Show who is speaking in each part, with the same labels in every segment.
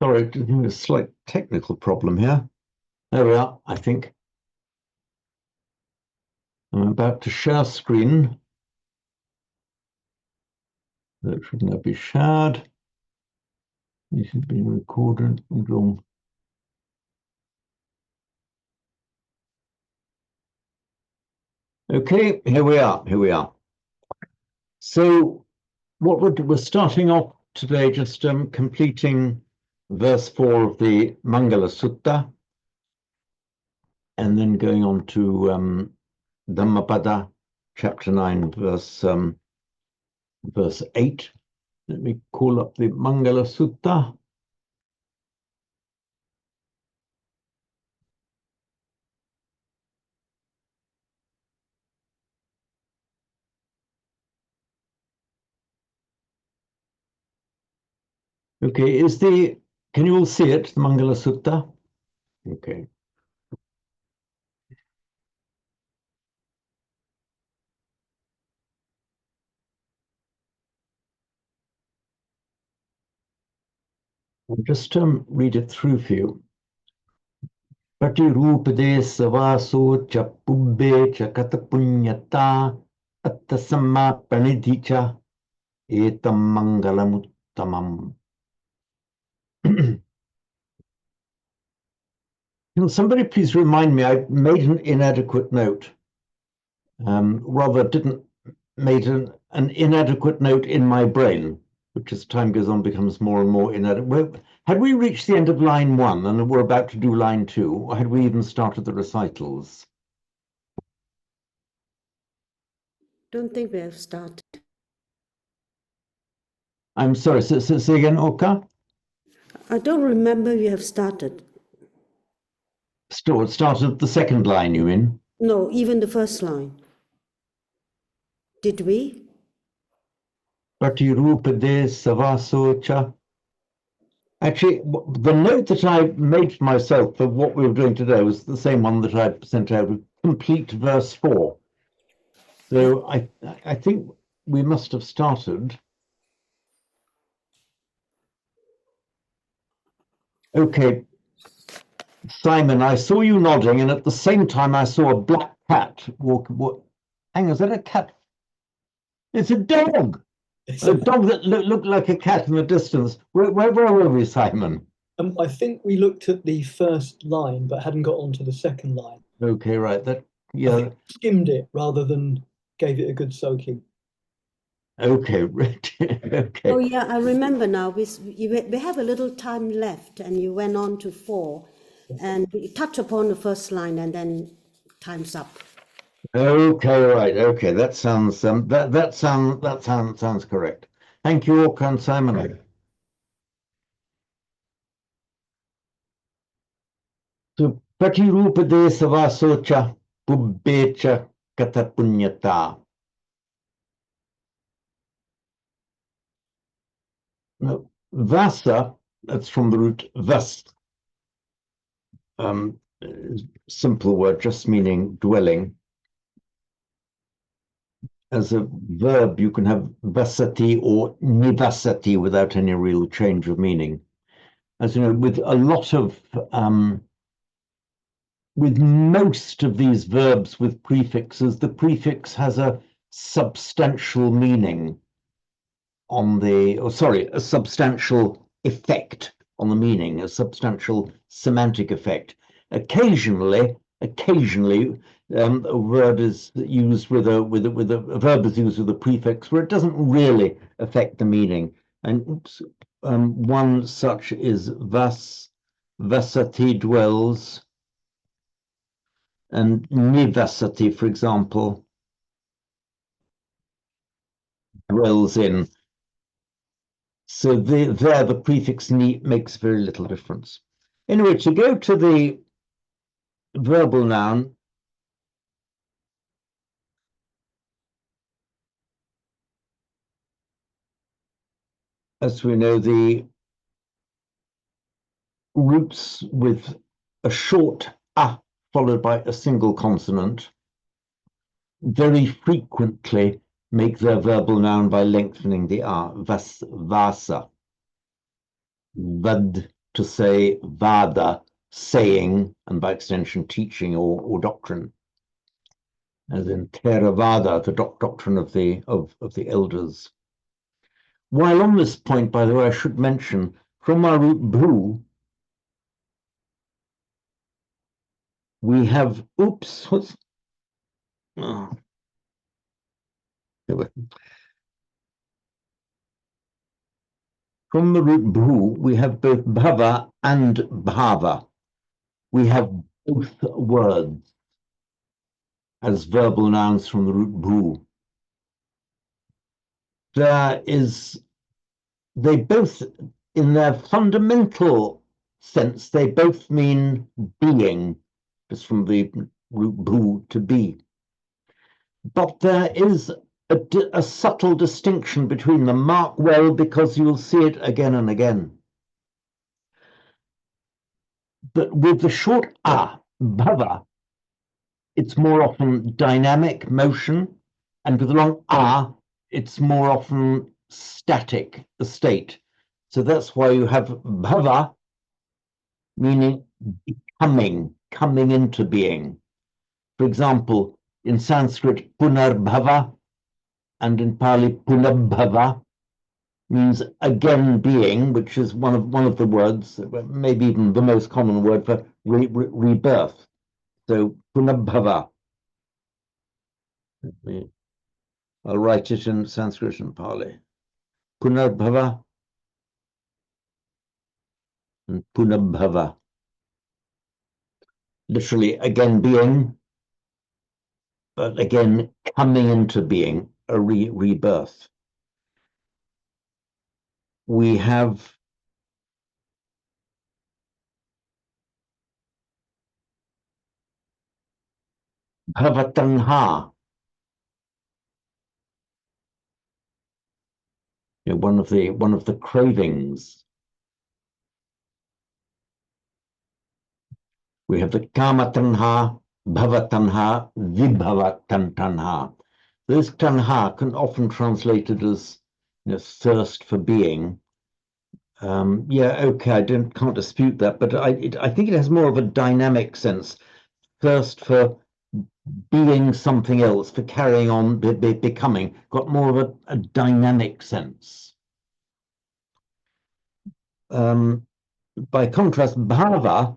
Speaker 1: Sorry, a slight technical problem here. There we are, I think. I'm about to share screen. That should now be shared. This is being recorded. Okay, here we are. So what we're starting off today, just completing verse 4 of the Mangala Sutta, and then going on to Dhammapada, chapter 9, verse 8. Let me call up the Mangala Sutta. Okay, can you all see it, the Mangala Sutta? Okay. I'll just read it through for you. Patirupade savaso cha pubbe cha katapunyata attasamma pranidhicha etam mangalamuttamam. Can somebody please remind me, I made an inadequate note. Rather didn't made an inadequate note in my brain, which as time goes on becomes more and more inadequate. Had we reached the end of line 1 and we're about to do line 2, or had we even started the recitals?
Speaker 2: Don't think we have started.
Speaker 1: I'm sorry, say again, Oka?
Speaker 2: I don't remember we have started.
Speaker 1: Started the second line, you mean?
Speaker 2: No, even the first line. Did we?
Speaker 1: Patirupade savasocha. Actually, the note that I made for myself for what we were doing today was the same one that I sent out, with complete verse 4. So I think we must have started. Okay, Simon, I saw you nodding, and at the same time I saw a black cat walk. Hang on, is that a cat? It's a dog. A dog that looked like a cat in the distance. Where were we, Simon?
Speaker 3: I think we looked at the first line, but hadn't got onto the second line.
Speaker 1: Okay, right.
Speaker 3: I think we skimmed it rather than gave it a good soaking.
Speaker 1: Okay, right. Okay.
Speaker 2: Oh yeah, I remember now. We have a little time left, and you went on to 4, and we touch upon the first line, and then time's up.
Speaker 1: Okay, right. Okay, that sounds that sounds correct. Thank you, Orkan and Simon. So Patirupade Savasocha Pubbecha Katapunyata. Now, Vasa, that's from the root vas. Simple word, just meaning dwelling. As a verb, you can have vasati or nivasati without any real change of meaning. As you know, with a lot of, with most of these verbs with prefixes, the prefix has a substantial meaning on the, a substantial effect on the meaning, a substantial semantic effect. Occasionally, a word is used with a verb is used with a prefix where it doesn't really affect the meaning. And one such is vasati, dwells, and nivasati, for example, dwells in. So there the prefix ni makes very little difference. Anyway, to go to the verbal noun, as we know, the roots with a short a followed by a single consonant very frequently make their verbal noun by lengthening the a. Vasa, vad, to say vada, saying, and by extension teaching or doctrine, as in Theravada, the doctrine of the elders. While on this point, by the way, I should mention from our root bhu, we have oh, from the root bhu, we have both bhava and bhava. We have both words as verbal nouns from the root bhu. They both, in their fundamental sense, they both mean being, just from the root bhu, to be. But there is a subtle distinction between them. Mark well, because you'll see it again and again. But with the short a, bhava, it's more often dynamic motion, and with the long a, it's more often static, the state. So that's why you have bhava, meaning becoming, coming into being. For example, in Sanskrit, punarbhava, and in Pali, punabhava, means again being, which is one of the words, maybe even the most common word for rebirth. So punabhava. I'll write it in Sanskrit and Pali. Punarbhava and punabhava. Literally again being, but again coming into being, a rebirth. We have bhavatanha, one of the cravings. We have the kama tanha, bhavatanha, vibhavatanha. This tanha can often translated as thirst for being. Yeah, okay, I can't dispute that, but I think it has more of a dynamic sense. Thirst for being something else, for carrying on, becoming, got more of a dynamic sense. By contrast, bhava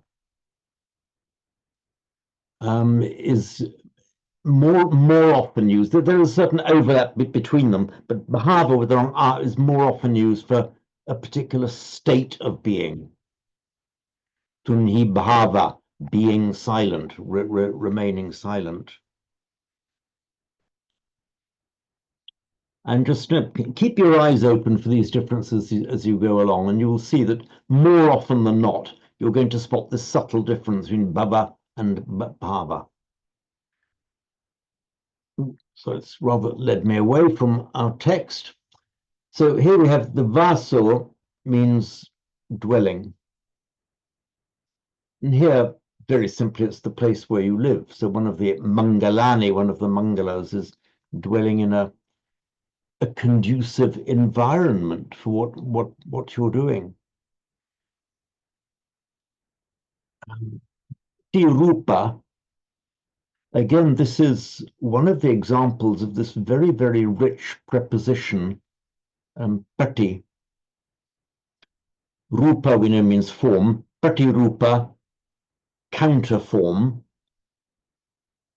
Speaker 1: is more often used. There is a certain overlap between them, but bhava with the wrong a is more often used for a particular state of being. Tunhi bhava, being silent, remaining silent. And just keep your eyes open for these differences as you go along, and you'll see that more often than not, you're going to spot this subtle difference between bhava and bhava. So it's rather led me away from our text. So here we have the vaso means dwelling. And here, very simply, it's the place where you live. So one of the mangalani, one of the mangalas, is dwelling in a conducive environment for what you're doing. Tirupa, again, this is one of the examples of this very, very rich preposition, pati. Rupa, we know, means form. Pati rupa, counter form,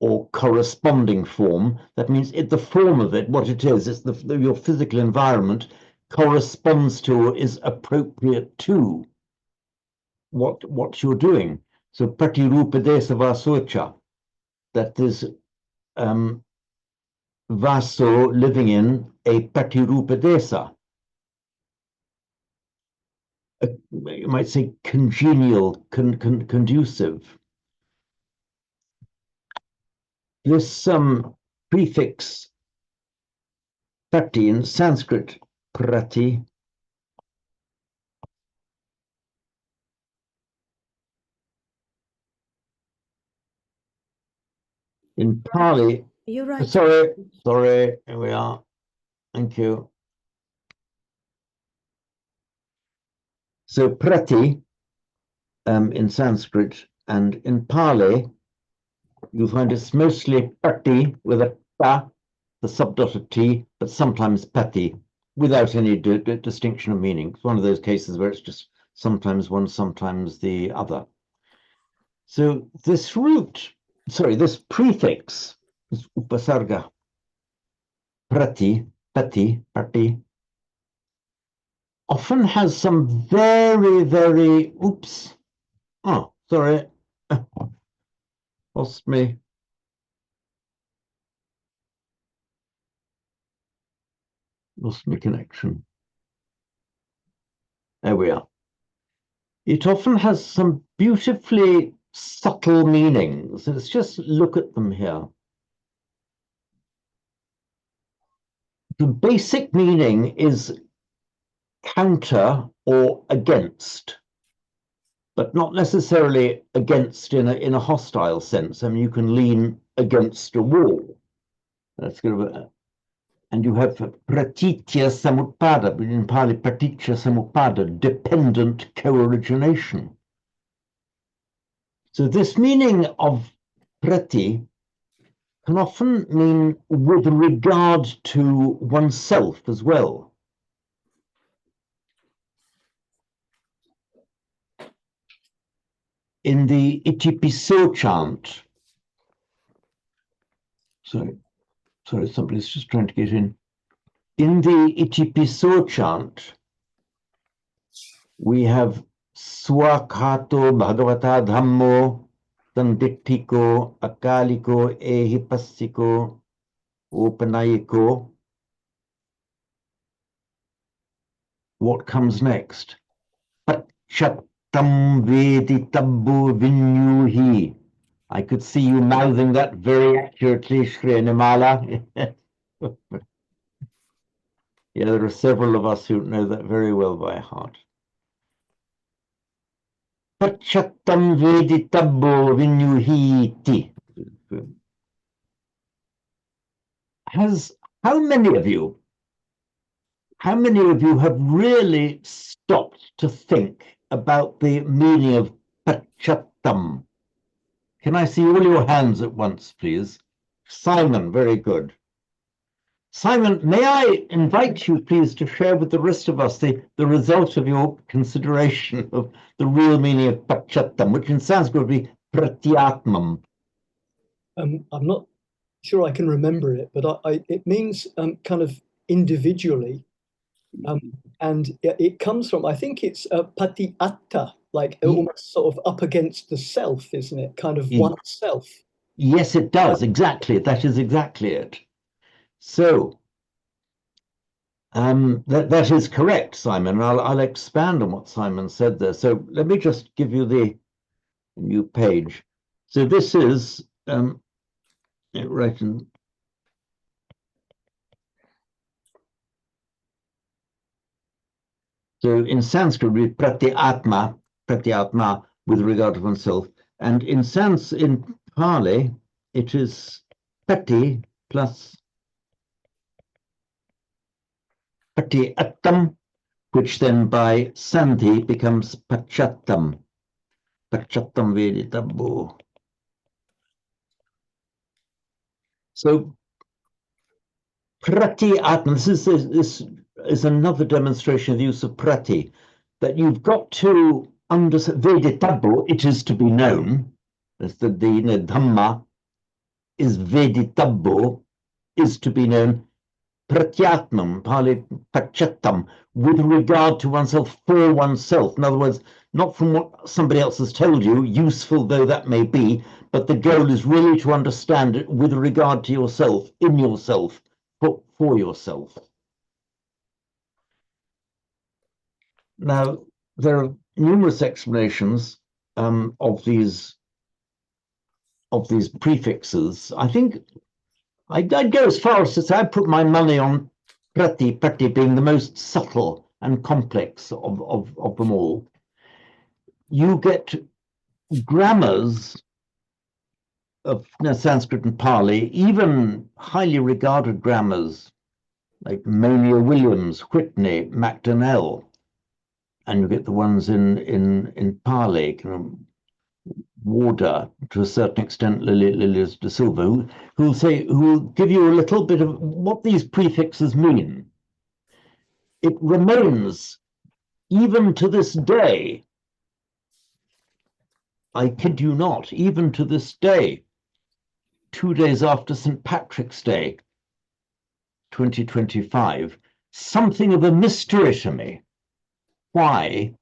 Speaker 1: or corresponding form. That means the form of it, what it is, it's your physical environment corresponds to or is appropriate to what you're doing. So pratirupadesa vasocha, that is vaso living in a pratirupadesa. You might say congenial, conducive. This prefix prati in Sanskrit, prati, in Pali.
Speaker 2: You're right.
Speaker 1: Sorry, here we are. Thank you. So prati in Sanskrit, and in Pali, you find it's mostly pati with a ta, the subdotted t, but sometimes pati without any distinction of meaning. It's one of those cases where it's just sometimes one, sometimes the other. So this root, sorry, this prefix, this upasarga, prati, pati, pati, often has some very, very, oops, oh, sorry, lost me. Lost my connection. There we are. It often has some beautifully subtle meanings. Let's just look at them here. The basic meaning is counter or against, but not necessarily against in a hostile sense. I mean, you can lean against a wall. That's good. And you have pratitya samutpada, but in Pali, pratitya samutpada, dependent co-origination. So this meaning of prati can often mean with regard to oneself as well. In the Itipiso chant, sorry, somebody's just trying to get in. In the Itipiso chant, we have Swakhato Bhagavata Dhammo Tandittiko Akaliko Ehipassiko Opanayiko. What comes next? Pachattam Veditabbu Vinyuhi. I could see you mouthing that very accurately, Shri Nimala. Yeah, there are several of us who know that very well by heart. Pachattam Veditabbu Vinyuhiti. How many of you have really stopped to think about the meaning of pachattam? Can I see all your hands at once, please? Simon, very good. Simon, may I invite you, please, to share with the rest of us the result of your consideration of the real meaning of pachattam, which in Sanskrit would be pratyatmam.
Speaker 3: I'm not sure I can remember it, but it means kind of individually. And it comes from, I think it's pati atta, like almost sort of up against the self, isn't it? Kind of oneself.
Speaker 1: Yes, it does. Exactly. That is exactly it. So that is correct, Simon. I'll expand on what Simon said there. So let me just give you the new page. So this is right in. So in Sanskrit, we pratyatma with regard to oneself, and in Pali, it is pati plus patyattam, which then by sandhi becomes pachattam veditabbo. So pratyatma, this is another demonstration of the use of prati, that you've got to understand veditabbo, it is to be known. That's the dhamma is veditabbo, is to be known. Pratyatmam, Pali pachattam, with regard to oneself, for oneself. In other words, not from what somebody else has told you, useful though that may be, but the goal is really to understand it with regard to yourself, in yourself, for yourself. Now, there are numerous explanations of these prefixes. I think I'd go as far as to say I put my money on prati being the most subtle and complex of them all. You get grammars of Sanskrit and Pali, even highly regarded grammars like Mania Williams, Whitney, MacDonnell, and you get the ones in Pali, kind of Warder, to a certain extent, Lilias de Silva, who will give you a little bit of what these prefixes mean. It remains, even to this day, I kid you not, even to this day, 2 days after St. Patrick's Day, 2025, something of a mystery to me why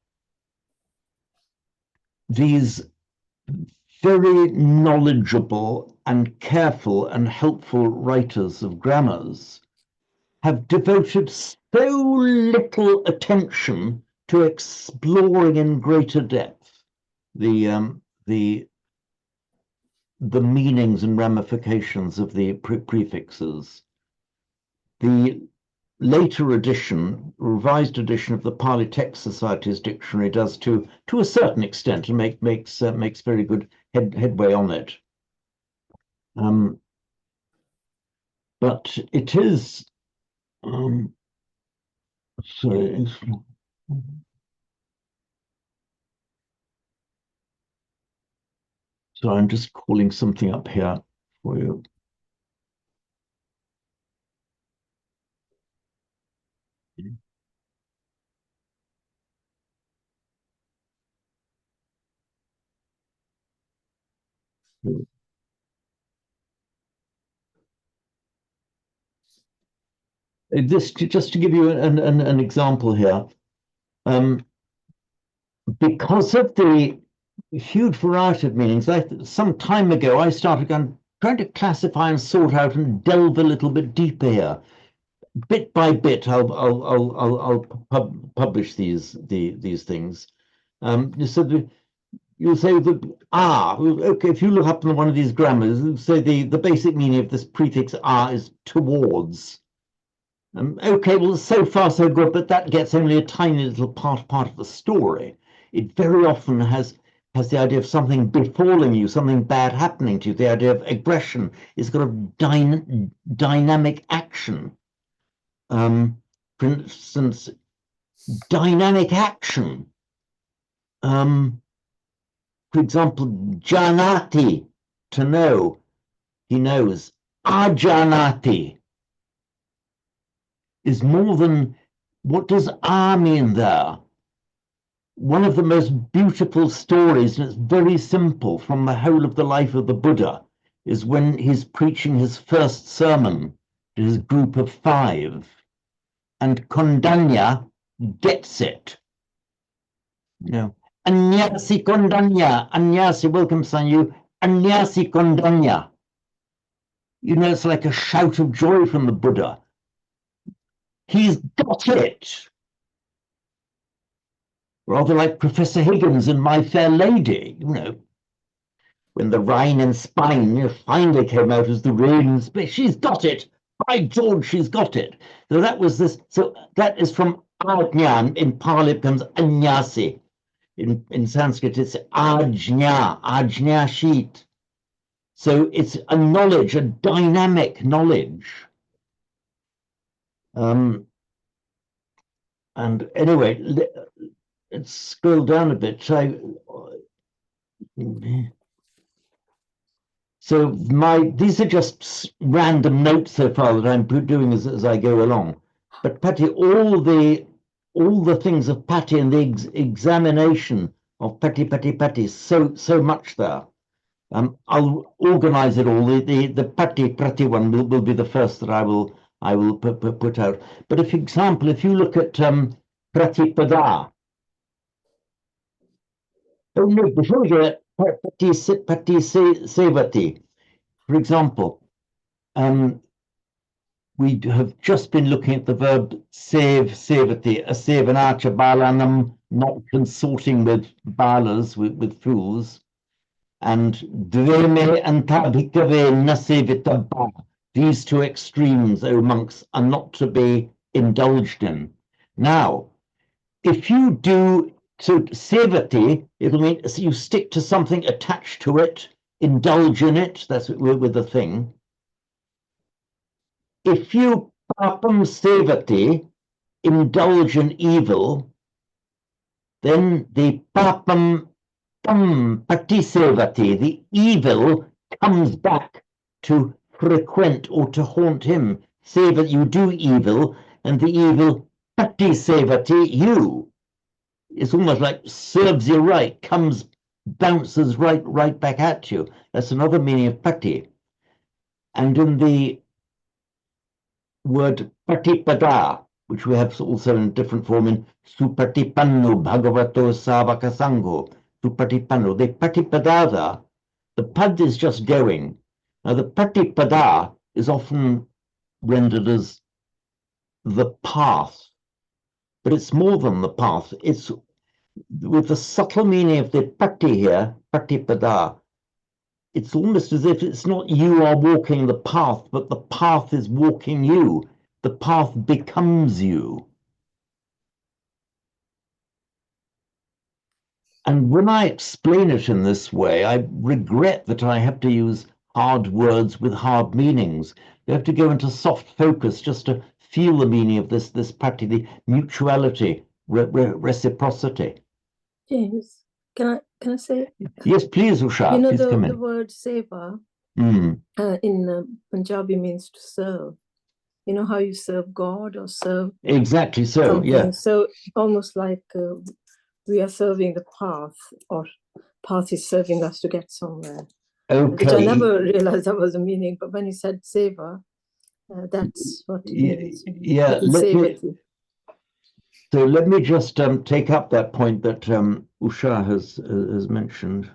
Speaker 1: these very knowledgeable and careful and helpful writers of grammars have devoted so little attention to exploring in greater depth the meanings and ramifications of the prefixes. The later edition, revised edition of the Pali Text Society's dictionary does to a certain extent and makes very good headway on it. But it is sorry. So I'm just calling something up here for you. This just to give you an example here, because of the huge variety of meanings. Some time ago, I started trying to classify and sort out and delve a little bit deeper here. Bit by bit, I'll publish these things. So you'll say that okay. If you look up in one of these grammars, say the basic meaning of this prefix is towards. Okay, well, so far so good, but that gets only a tiny little part of the story. It very often has the idea of something befalling you, something bad happening to you. The idea of aggression is got a dynamic action. For instance, dynamic action. For example, janati, to know. He knows. Ajanati is more than, what does mean there? One of the most beautiful stories, and it's very simple, from the whole of the life of the Buddha, is when he's preaching his first sermon to his group of 5, and Kondanya gets it. You know, Anyasi Kondanya, Anyasi, welcome, Sanyu, Anyasi Kondanya. You know, it's like a shout of joy from the Buddha. He's got it. Rather like Professor Higgins in My Fair Lady, you know, when the Rhine and Spine finally came out as the rain and spine. She's got it. By George, she's got it. So that was this. So that is from Ajnan. In Pali, it becomes Anyasi. In Sanskrit, it's Ajna sheet. So it's a knowledge, a dynamic knowledge. And anyway, let's scroll down a bit. So these are just random notes so far that I'm doing as I go along. But Patty, all the things of Patty and the examination of Patty, so much there. I'll organize it all. The Patty one will be the first that I will put out. But for example, if you look at Pratipada. Oh no, before we get Pati Sevati, for example, we have just been looking at the verb sevati, a sevanacha balanam, not consorting with balas, with fools, and dveme antabhikave nasevita ba. These two extremes, O monks, are not to be indulged in. Now, if you do so, sevati, it'll mean so you stick to something attached to it, indulge in it. That's with the thing. If you papam sevati, indulge in evil, then the papam patisevati, the evil comes back to frequent or to haunt him. Say that you do evil, and the evil patisevati you. It's almost like serves you right, bounces right back at you. That's another meaning of pati. And in the word patipada, which we have also in a different form in supatipannu bhagavato savaka sangho, supatipannu, the patipadada, the pad is just going. Now the patipada is often rendered as the path, but it's more than the path. It's with the subtle meaning of the pati here, patipada, it's almost as if it's not you are walking the path, but the path is walking you. The path becomes you. And when I explain it in this way, I regret that I have to use hard words with hard meanings. You have to go into soft focus just to feel the meaning of this pati, the mutuality, reciprocity.
Speaker 4: James, can I say?
Speaker 1: Yes, please, Usha.
Speaker 4: You know,
Speaker 1: Please come
Speaker 4: the
Speaker 1: in.
Speaker 4: word seva
Speaker 1: Mm.
Speaker 4: in Punjabi means to serve. You know how you serve God or serve
Speaker 1: Exactly so,
Speaker 4: something.
Speaker 1: yeah.
Speaker 4: So almost like we are serving the path, or path is serving us to get somewhere.
Speaker 1: Okay.
Speaker 4: Which I never realized that was the meaning, but when he said seva, that's what it means.
Speaker 1: Yeah, so let me just take up that point that Usha has mentioned.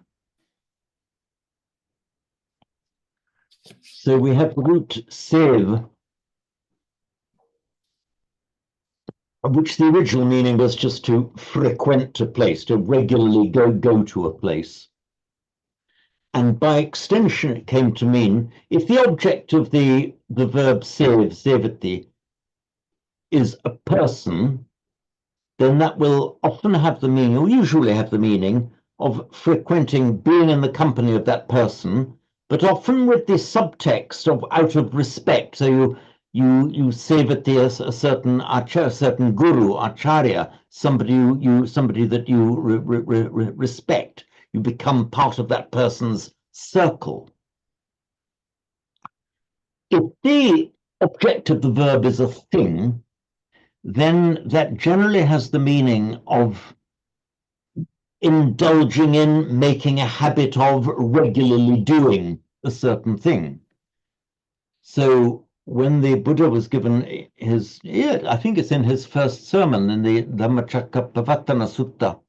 Speaker 1: So we have the root sev, of which the original meaning was just to frequent a place, to regularly go to a place. And by extension, it came to mean if the object of the verb sev, sevati, is a person, then that will often have the meaning, or usually have the meaning, of frequenting, being in the company of that person, but often with the subtext of out of respect. So you sevati a certain acharya, certain guru, acharya, somebody that you respect. You become part of that person's circle. If the object of the verb is a thing, then that generally has the meaning of indulging in, making a habit of, regularly doing a certain thing. So when the Buddha was given his, I think it's in his first sermon in the Dhammacakkappavattana Sutta,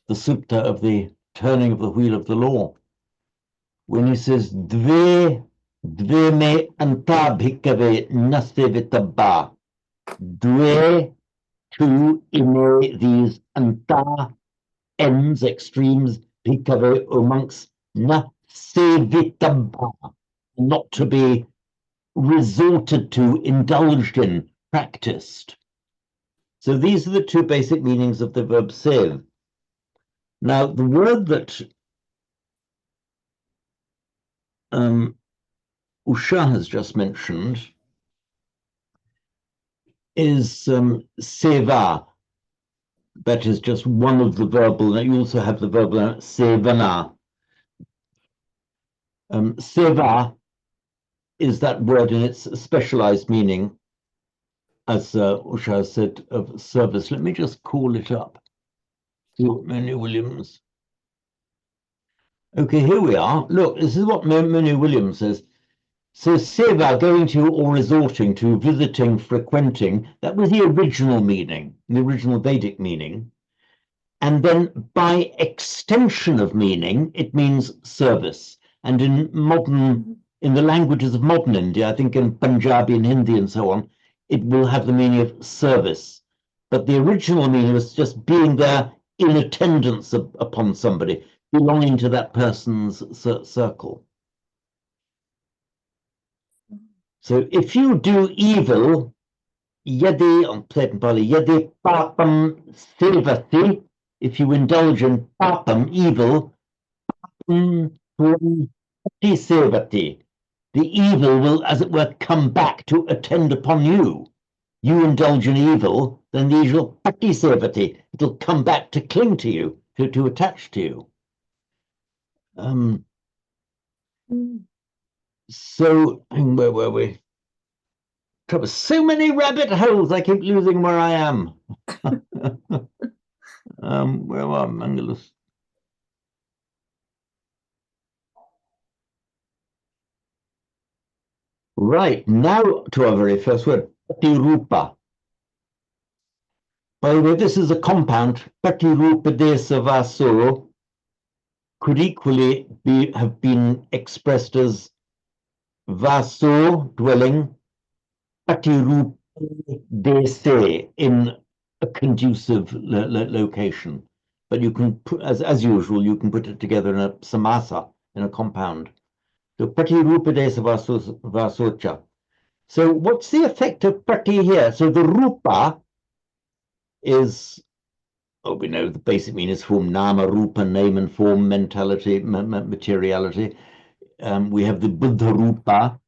Speaker 1: the sutta of the turning of the wheel of the law, when he says, Dve me anta bhikkhave nasevitabba. Dve, two, ime, these, anta, ends, extremes, bhikkhave, amongst, na sevitabba, not to be resorted to, indulged in, practiced. So these are the two basic meanings of the verb sev. Now, the word that Usha has just mentioned is seva. That is just one of the verbal. You also have the verbal sevana. Seva is that word in its specialized meaning, as Usha said, of service. Let me just call it up. Manu Williams. Okay, here we are. Look, this is what Manu Williams says. So seva, going to or resorting to, visiting, frequenting, that was the original meaning, the original Vedic meaning. And then by extension of meaning, it means service. And in the languages of modern India, I think in Punjabi and Hindi and so on, it will have the meaning of service. But the original meaning was just being there in attendance upon somebody, belonging to that person's circle. So if you do evil, yadi, on Pali, yadi papam sevati, if you indulge in papam, evil, sevati, the evil will, as it were, come back to attend upon you. You indulge in evil, then the usual patisevati, it'll come back to cling to you, to attach to you. So, where were we? So many rabbit holes, I keep losing where I am. Where are Mangalus? Right, now to our very first word, Patirupa. By the way, this is a compound. Patirupa desa vaso could equally have been expressed as vaso, dwelling, Patirupa dese, in a conducive location. But you can put, as usual, you can put it together in a samasa, in a compound. So Patirupa desa vasocha. So what's the effect of Pati here? So the rupa is, oh, we know the basic meaning is form, nama, rupa, name and form, mentality, materiality. We have the Buddha rupa,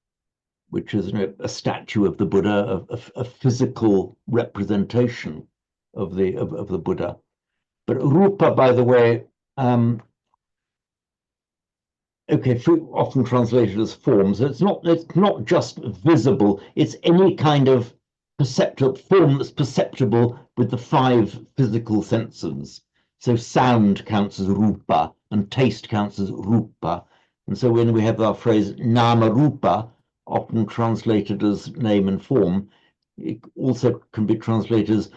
Speaker 1: which is a statue of the Buddha, a physical representation of the Buddha. But rupa, by the way, okay, often translated as forms. It's not just visible. It's any kind of perceptible form that's perceptible with the 5 physical senses. So sound counts as rupa, and taste counts as rupa. And so when we have our phrase nama rupa, often translated as name and form, it also can be translated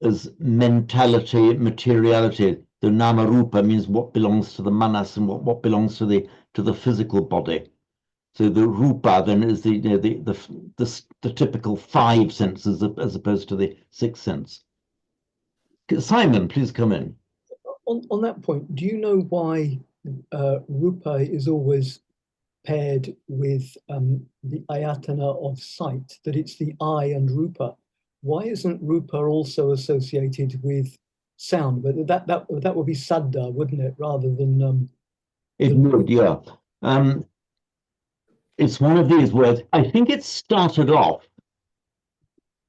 Speaker 1: as mentality, materiality. The nama rupa means what belongs to the manas and what belongs to the physical body. So the rupa then is the typical 5 senses as opposed to the 6th sense. Simon, please come in.
Speaker 3: On that point, do you know why rupa is always paired with the ayatana of sight, that it's the eye and rupa? Why isn't rupa also associated with sound? But that would be saddha, wouldn't it, rather than
Speaker 1: it would, yeah. It's one of these words. I think it started off,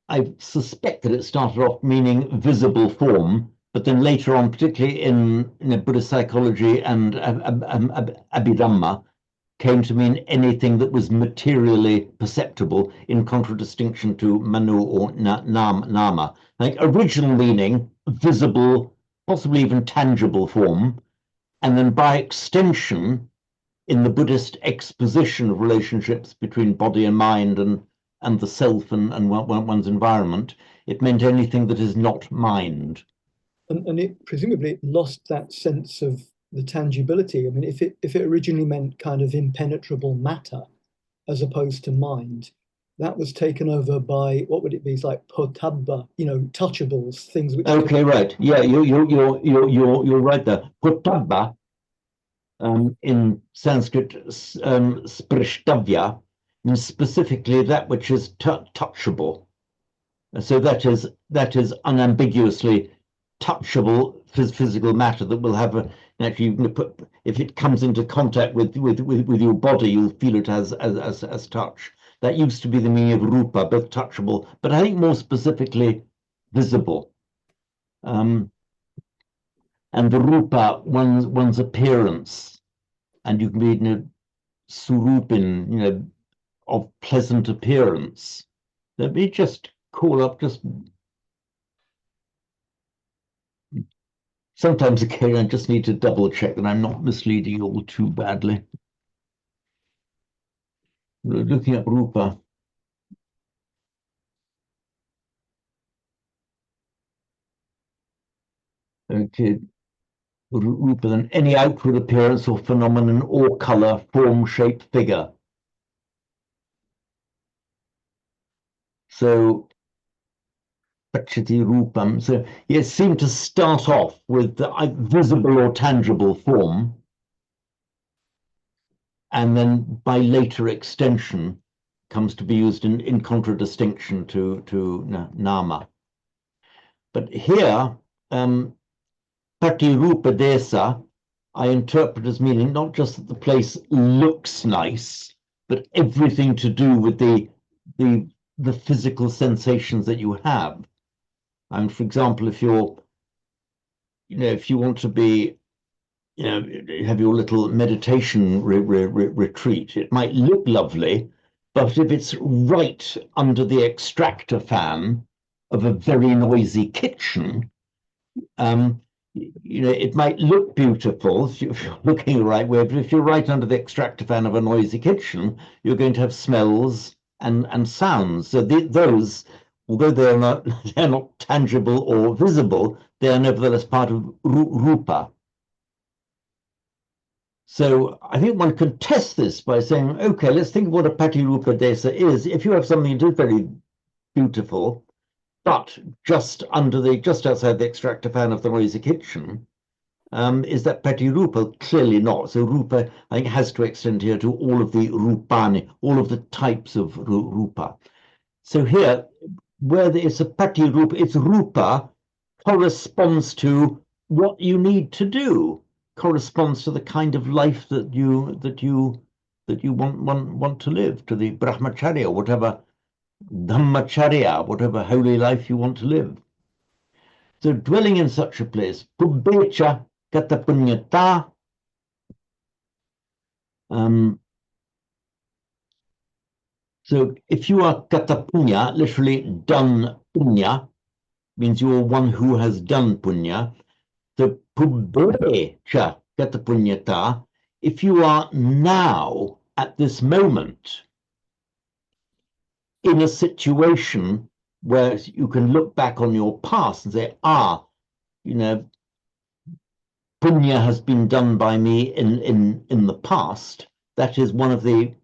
Speaker 1: I suspect that it started off meaning visible form, but then later on, particularly in Buddhist psychology and Abhidhamma, came to mean anything that was materially perceptible, in contradistinction to manu or nama. Like original meaning, visible, possibly even tangible form, and then by extension, in the Buddhist exposition of relationships between body and mind and the self and one's environment, it meant anything that is not mind.
Speaker 3: And it presumably lost that sense of the tangibility. I mean, if it originally meant kind of impenetrable matter as opposed to mind, that was taken over by, what would it be? It's like potabba, touchables, things which.
Speaker 1: Okay, right. Yeah, you're right there. Potabba, in Sanskrit, sprishtabhya, means specifically that which is touchable. So that is unambiguously touchable physical matter that will have actually, you can put, if it comes into contact with your body, you'll feel it as touch. That used to be the meaning of rupa, both touchable, but I think more specifically visible. And the rupa, one's appearance, and you can be surupin, of pleasant appearance. Let me just call up sometimes again, I just need to double check that I'm not misleading you all too badly. Looking at rupa. Okay. Rupa, then any outward appearance or phenomenon or color, form, shape, figure. So, Pachati Rupam. So it seemed to start off with the visible or tangible form, and then by later extension comes to be used in contradistinction to nama. But here, Patirupa desa, I interpret as meaning not just that the place looks nice, but everything to do with the physical sensations that you have. And for example, if you're, if you want to be, have your little meditation retreat, it might look lovely, but if it's right under the extractor fan of a very noisy kitchen, it might look beautiful if you're looking the right way, but if you're right under the extractor fan of a noisy kitchen, you're going to have smells and sounds. So those, although they're not tangible or visible, they are nevertheless part of rupa. So I think one can test this by saying, okay, let's think of what a patirupa desa is. If you have something that is very beautiful, but just outside the extractor fan of the noisy kitchen, is that patirupa? Clearly not. So rupa, I think, has to extend here to all of the rupani, all of the types of rupa. So here, where there is a patirupa, its rupa corresponds to what you need to do, corresponds to the kind of life that you want to live, to the brahmacharya, whatever dhammacharya, whatever holy life you want to live. So dwelling in such a place, pubbecha katapunyata. So if you are katapunya, literally done punya, means you're one who has done punya. So pubbecha katapunyata, if you are now at this moment in a situation where you can look back on your past and say, punya has been done by me in the past. That is one of the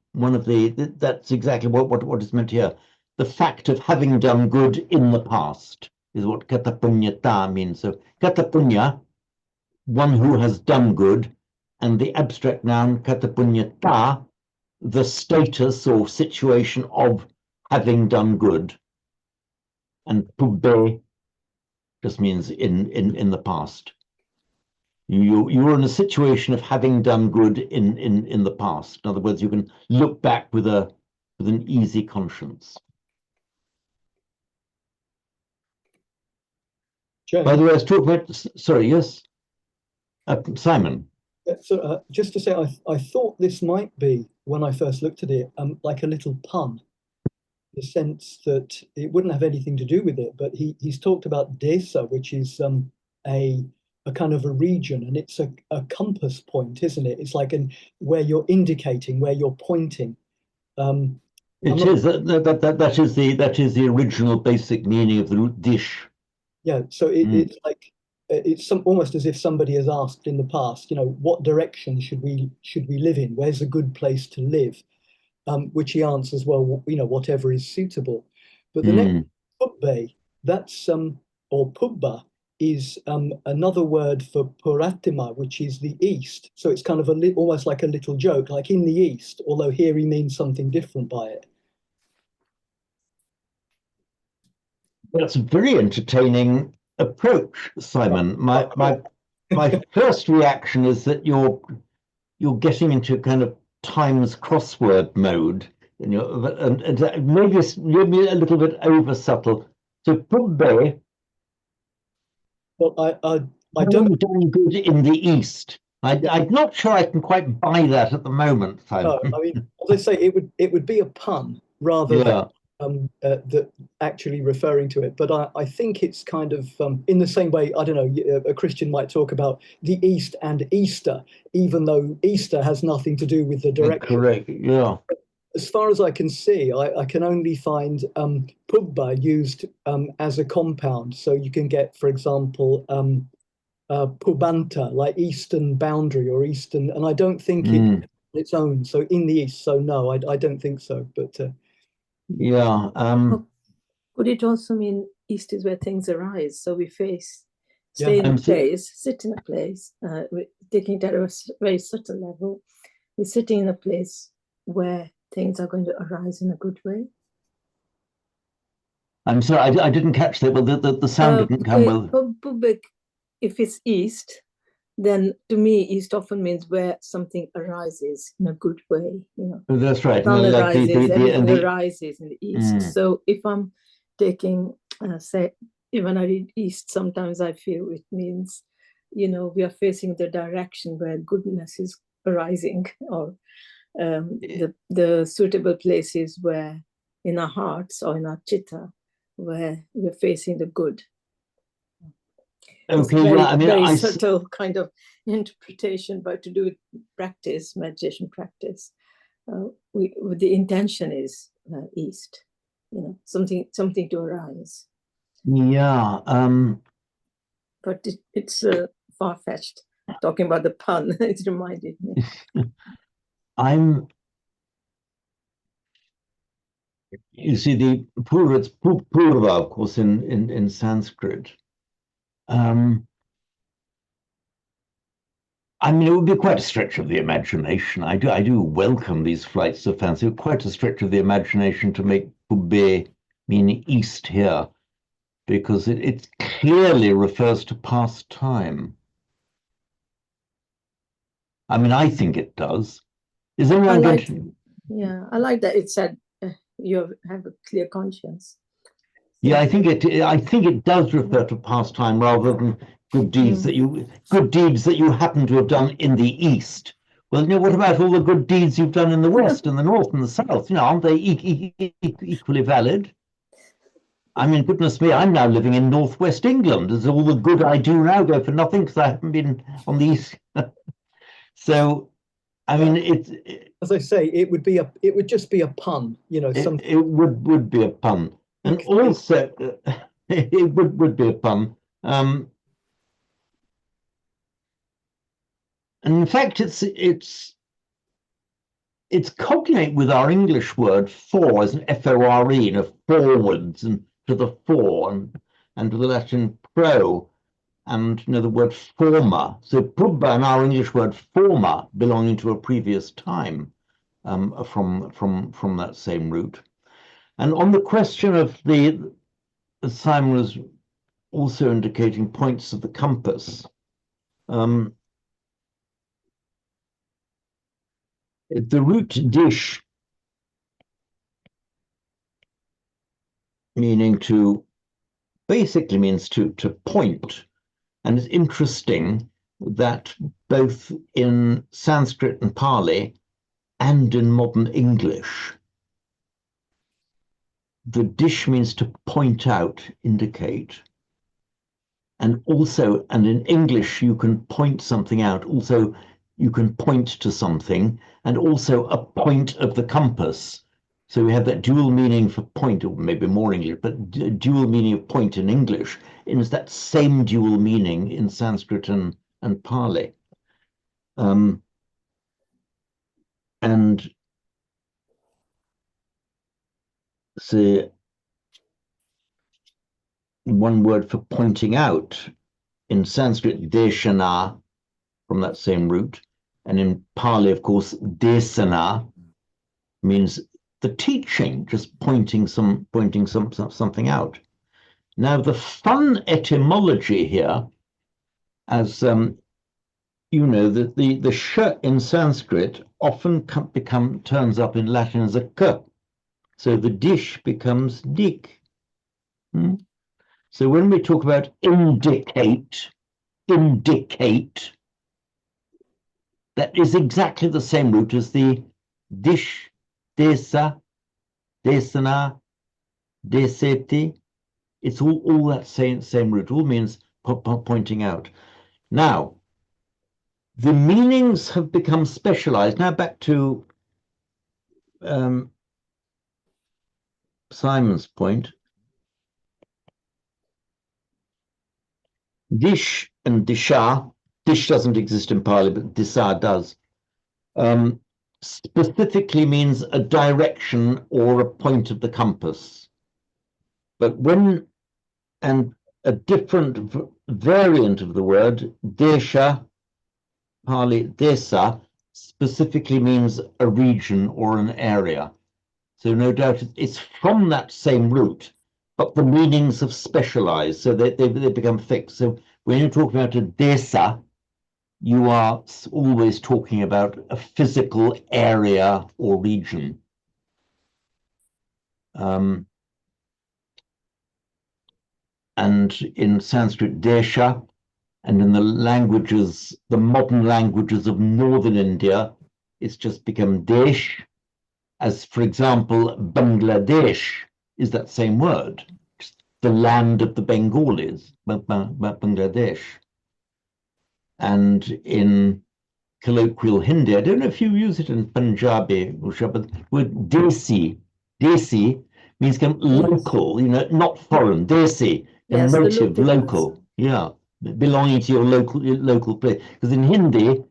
Speaker 1: that's exactly what is meant here. The fact of having done good in the past is what katapunyata means. So katapunya, one who has done good, and the abstract noun katapunyata, the status or situation of having done good. And pubbe just means in the past. You're in a situation of having done good in the past. In other words, you can look back with an easy conscience.
Speaker 3: James,
Speaker 1: By the way, I was talking about, sorry, yes, Simon.
Speaker 3: so just to say, I thought this might be, when I first looked at it, like a little pun, the sense that it wouldn't have anything to do with it, but he's talked about desa, which is a kind of a region, and it's a compass point, isn't it? It's like where you're indicating, where you're pointing.
Speaker 1: It is that is the original basic meaning of the root dish.
Speaker 3: Yeah, so it's like it's almost as if somebody has asked in the past, what direction should we live in? Where's a good place to live? Which he answers, well, whatever is suitable. But the next pubbe, that's or pubba is another word for puratima, which is the east. So it's kind of almost like a little joke, like in the east, although here he means something different by it.
Speaker 1: That's a very entertaining approach, Simon. My first reaction is that you're getting into kind of Times crossword mode, and maybe a little bit over subtle. So pubbe,
Speaker 3: Well, I don't.
Speaker 1: done good in the East. I'm not sure I can quite buy that at the moment, Simon.
Speaker 3: I mean, as I say, it would be a pun rather than that actually referring to it. But I think it's kind of in the same way. I don't know. A Christian might talk about the East and Easter, even though Easter has nothing to do with the direction.
Speaker 1: Correct. Yeah.
Speaker 3: As far as I can see, I can only find pubba used as a compound. So you can get, for example, pubanta, like eastern boundary or eastern, and I don't think it's its own. So in the east, so no, I don't think so. But
Speaker 1: yeah,
Speaker 4: could it also mean east is where things arise? So we stay in a place, sit in a place, taking it at a very subtle level. We're sitting in a place where things are going to arise in a good way.
Speaker 1: I'm sorry, I didn't catch that, but the sound didn't come well.
Speaker 4: If it's east, then to me, east often means where something arises in a good way.
Speaker 1: That's right.
Speaker 4: Sun arises, everything arises in the east. So if I'm taking, say, when I read east, sometimes I feel it means, we are facing the direction where goodness is arising, or the suitable places where in our hearts or in our chitta where we're facing the good.
Speaker 1: Okay,
Speaker 4: very,
Speaker 1: yeah, I mean,
Speaker 4: very subtle kind of interpretation, but to do with practice, meditation practice, the intention is east, something to arise.
Speaker 1: Yeah.
Speaker 4: But it's far-fetched. Talking about the pun, it reminded me.
Speaker 1: You see, the purva, it's purva, of course, in Sanskrit. I mean, it would be quite a stretch of the imagination. I do welcome these flights of fancy. Quite a stretch of the imagination to make pubbe mean east here, because it clearly refers to past time. I mean, I think it does. Is anyone going to...
Speaker 4: Yeah, I like that it said you have a clear conscience.
Speaker 1: Yeah, I think it does refer to past time rather than good deeds that you happen to have done in the East. Well, what about all the good deeds you've done in the West and the North and the South? Aren't they equally valid? I mean, goodness me, I'm now living in Northwest England. Does all the good I do now go for nothing because I haven't been on the East? So, I mean,
Speaker 3: as I say, it would just be a pun,
Speaker 1: It would be a pun. And also, it would be a pun. And in fact, it's cognate with our English word for, as an F-O-R-E, forwards and to the fore, and to the Latin pro, and the word former. So pubba and our English word former belonging to a previous time, from that same root. And on the question of Simon was also indicating points of the compass. The root dish, basically means to point. And it's interesting that both in Sanskrit and Pali and in modern English, the dish means to point out, indicate. And in English, you can point something out. Also, you can point to something, and also a point of the compass. So we have that dual meaning for point, or maybe more English, but dual meaning of point in English is that same dual meaning in Sanskrit and Pali. And so one word for pointing out in Sanskrit, deshana, from that same root, and in Pali, of course, desana means the teaching, just pointing something out. Now, the fun etymology here, as the sh in Sanskrit often turns up in Latin as a k, so the dish becomes dik. So when we talk about indicate, that is exactly the same root as the dish, desa, desana, deseti. It's all that same root. All means pointing out. Now, the meanings have become specialized. Now back to Simon's point. Dish and disha. Dish doesn't exist in Pali, but disha does. Specifically means a direction or a point of the compass. But and a different variant of the word, desha, Pali desa, specifically means a region or an area. So no doubt it's from that same root, but the meanings have specialized, so they become fixed. So when you're talking about a desa, you are always talking about a physical area or region. And and in Sanskrit desha, and in the languages, the modern languages of northern India, it's just become desh, as for example, Bangladesh is that same word, the land of the Bengalis, Bangladesh. And in colloquial Hindi, I don't know if you use it in Punjabi, but the word desi means kind of local, not foreign, desi,
Speaker 4: Yes, the
Speaker 1: native,
Speaker 4: locals.
Speaker 1: local, yeah, belonging to your local place. Because in Hindi,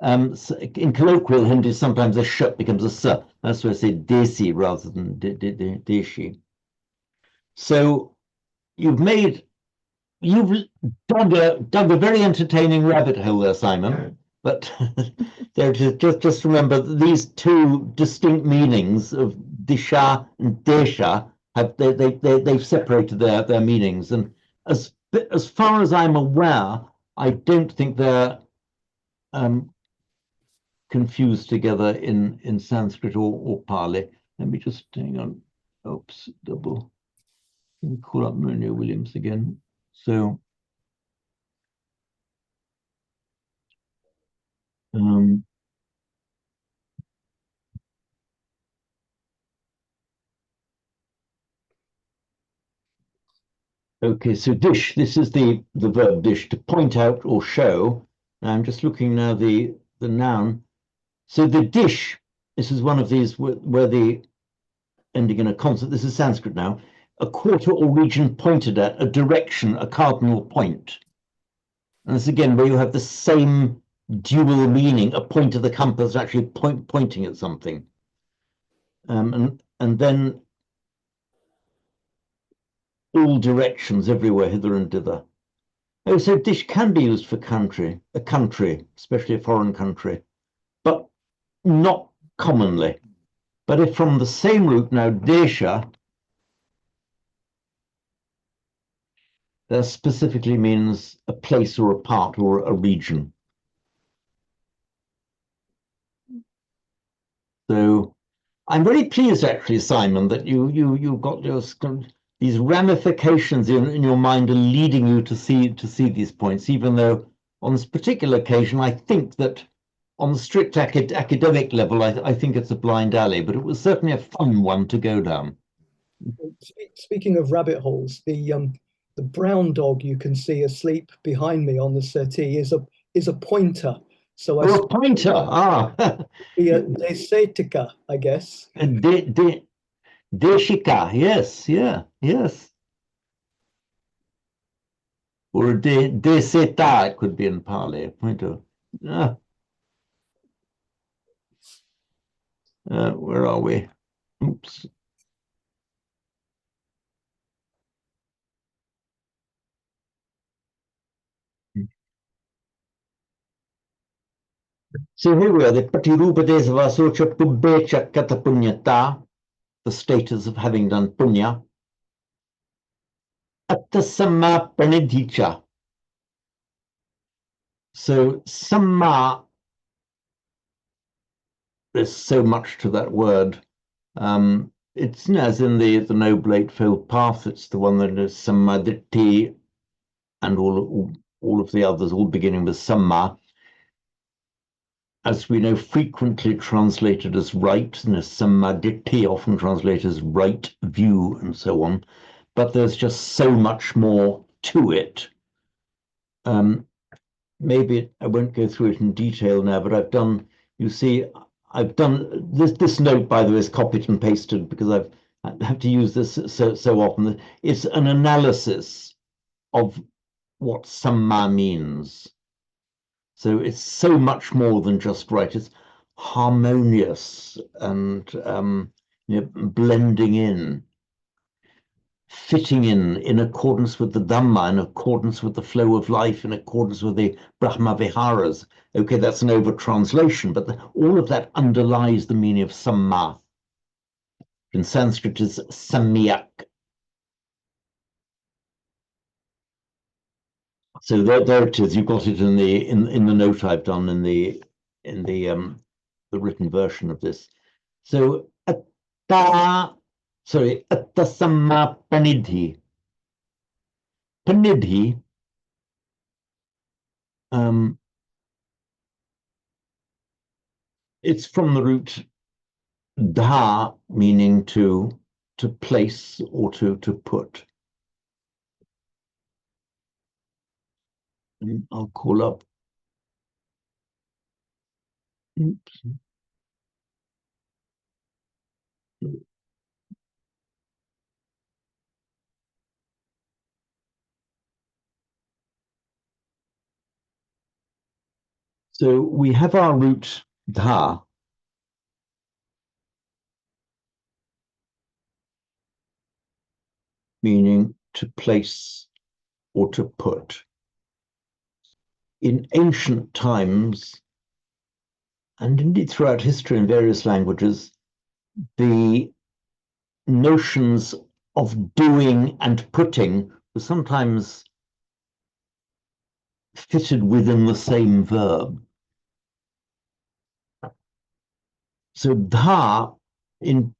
Speaker 1: in colloquial Hindi, sometimes a sh becomes a s. That's why I say desi rather than deshi. So you've dug a very entertaining rabbit hole there, Simon. But just remember that these two distinct meanings of disha and desha they've separated their meanings, and as far as I'm aware, I don't think they're confused together in Sanskrit or Pali. Let me just hang on. Oops, double. Let me call up Monier Williams again. So. Okay, so dish, this is the verb dish, to point out or show. I'm just looking now the noun. So the dish, this is one of these where the ending in a consonant, this is Sanskrit now, a quarter or region pointed at, a direction, a cardinal point. And this again where you have the same dual meaning, a point of the compass actually pointing at something. And then all directions everywhere, hither and thither. Oh, so dish can be used for a country, especially a foreign country, but not commonly. But if from the same root now, desha, that specifically means a place or a part or a region. So I'm very pleased actually, Simon, that you've got these ramifications in your mind are leading you to see these points, even though on this particular occasion, I think that on the strict academic level, I think it's a blind alley, but it was certainly a fun one to go down.
Speaker 3: Speaking of rabbit holes, the brown dog you can see asleep behind me on the settee is a pointer. So I
Speaker 1: a pointer.
Speaker 3: be a desetica, I guess.
Speaker 1: Deshika, yes, yeah, yes. Or a deseta, it could be in Pali, a pointer. Where are we? Oops. So here we are, the Patirupa Desavasocha Pubbecha Katapunyata, the status of having done punya. Attasama Pranidhicha. So samma, there's so much to that word. It's as in the Noble Eightfold Path, it's the one that is samadhi, and all of the others, all beginning with samma. As we know, frequently translated as right, and samadhi often translated as right view, and so on. But there's just so much more to it. Maybe I won't go through it in detail now, but I've done this note, by the way, is copied and pasted because I have to use this so often. It's an analysis of what samma means. So it's so much more than just right. It's harmonious and blending in, fitting in accordance with the Dhamma, in accordance with the flow of life, in accordance with the Brahma Viharas. Okay, that's an over translation, but all of that underlies the meaning of samma. In Sanskrit is samyak. So there it is. You've got it in the note I've done in the written version of this. So atta samma panidhi. Panidhi, it's from the root dha, meaning to place or to put. I'll call up. Oops. So we have our root dha, meaning to place or to put. In ancient times, and indeed throughout history in various languages, the notions of doing and putting were sometimes fitted within the same verb. So dha in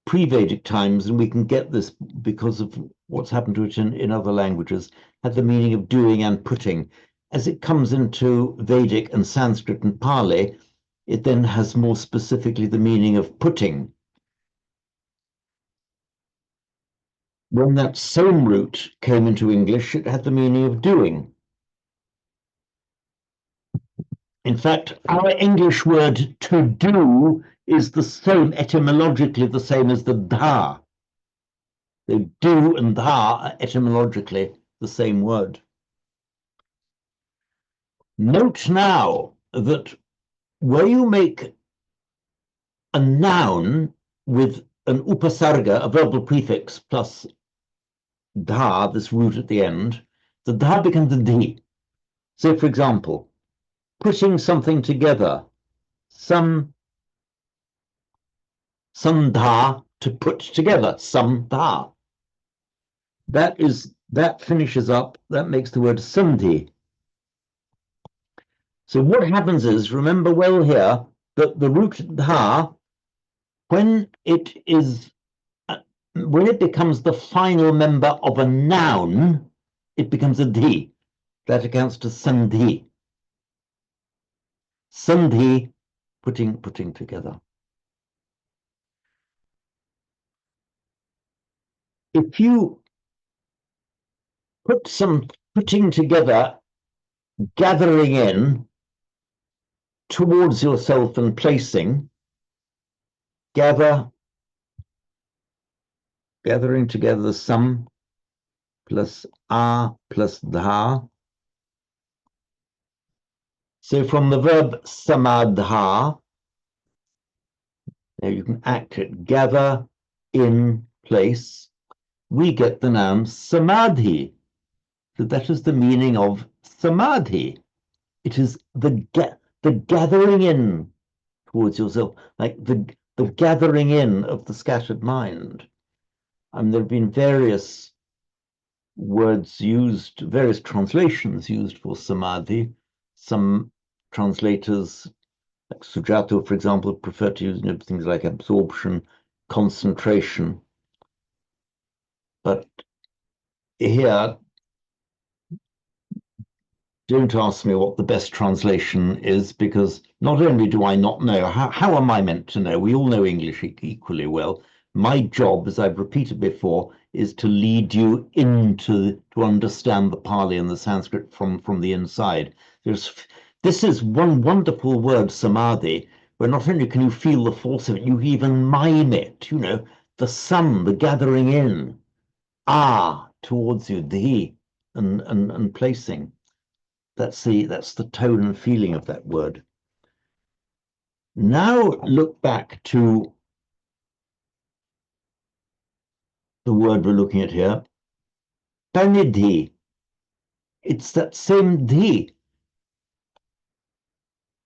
Speaker 1: pre-Vedic times, and we can get this because of what's happened to it in other languages, had the meaning of doing and putting. As it comes into Vedic and Sanskrit and Pali, it then has more specifically the meaning of putting. When that same root came into English, it had the meaning of doing. In fact, our English word to do is the same, etymologically the same as the dha. So do and dha are etymologically the same word. Note now that where you make a noun with an upasarga, a verbal prefix, plus dha, this root at the end, the dha becomes a di. So, for example, putting something together, some dha, to put together, some dha. That finishes up, that makes the word sandhi. So what happens is, remember well here, that the root dha, when it becomes the final member of a noun, it becomes a di. That accounts to sandhi. Sandhi, putting together. If you put some putting together, gathering in towards yourself and placing, gathering together some plus a plus dha. So from the verb samadha, now you can act it, gather in place, we get the noun samadhi. So that is the meaning of samadhi. It is the gathering in towards yourself, like the gathering in of the scattered mind. There have been various words used, various translations used for samadhi. Some translators, like Sujato, for example, prefer to use things like absorption, concentration. But here, don't ask me what the best translation is, because not only do I not know, how am I meant to know? We all know English equally well. My job, as I've repeated before, is to lead you to understand the Pali and the Sanskrit from the inside. This is one wonderful word, samadhi, where not only can you feel the force of it, you even mime it, the sun, the gathering in, towards you, the and placing. That's the tone and feeling of that word. Now look back to the word we're looking at here, panidhi. It's that same dhi.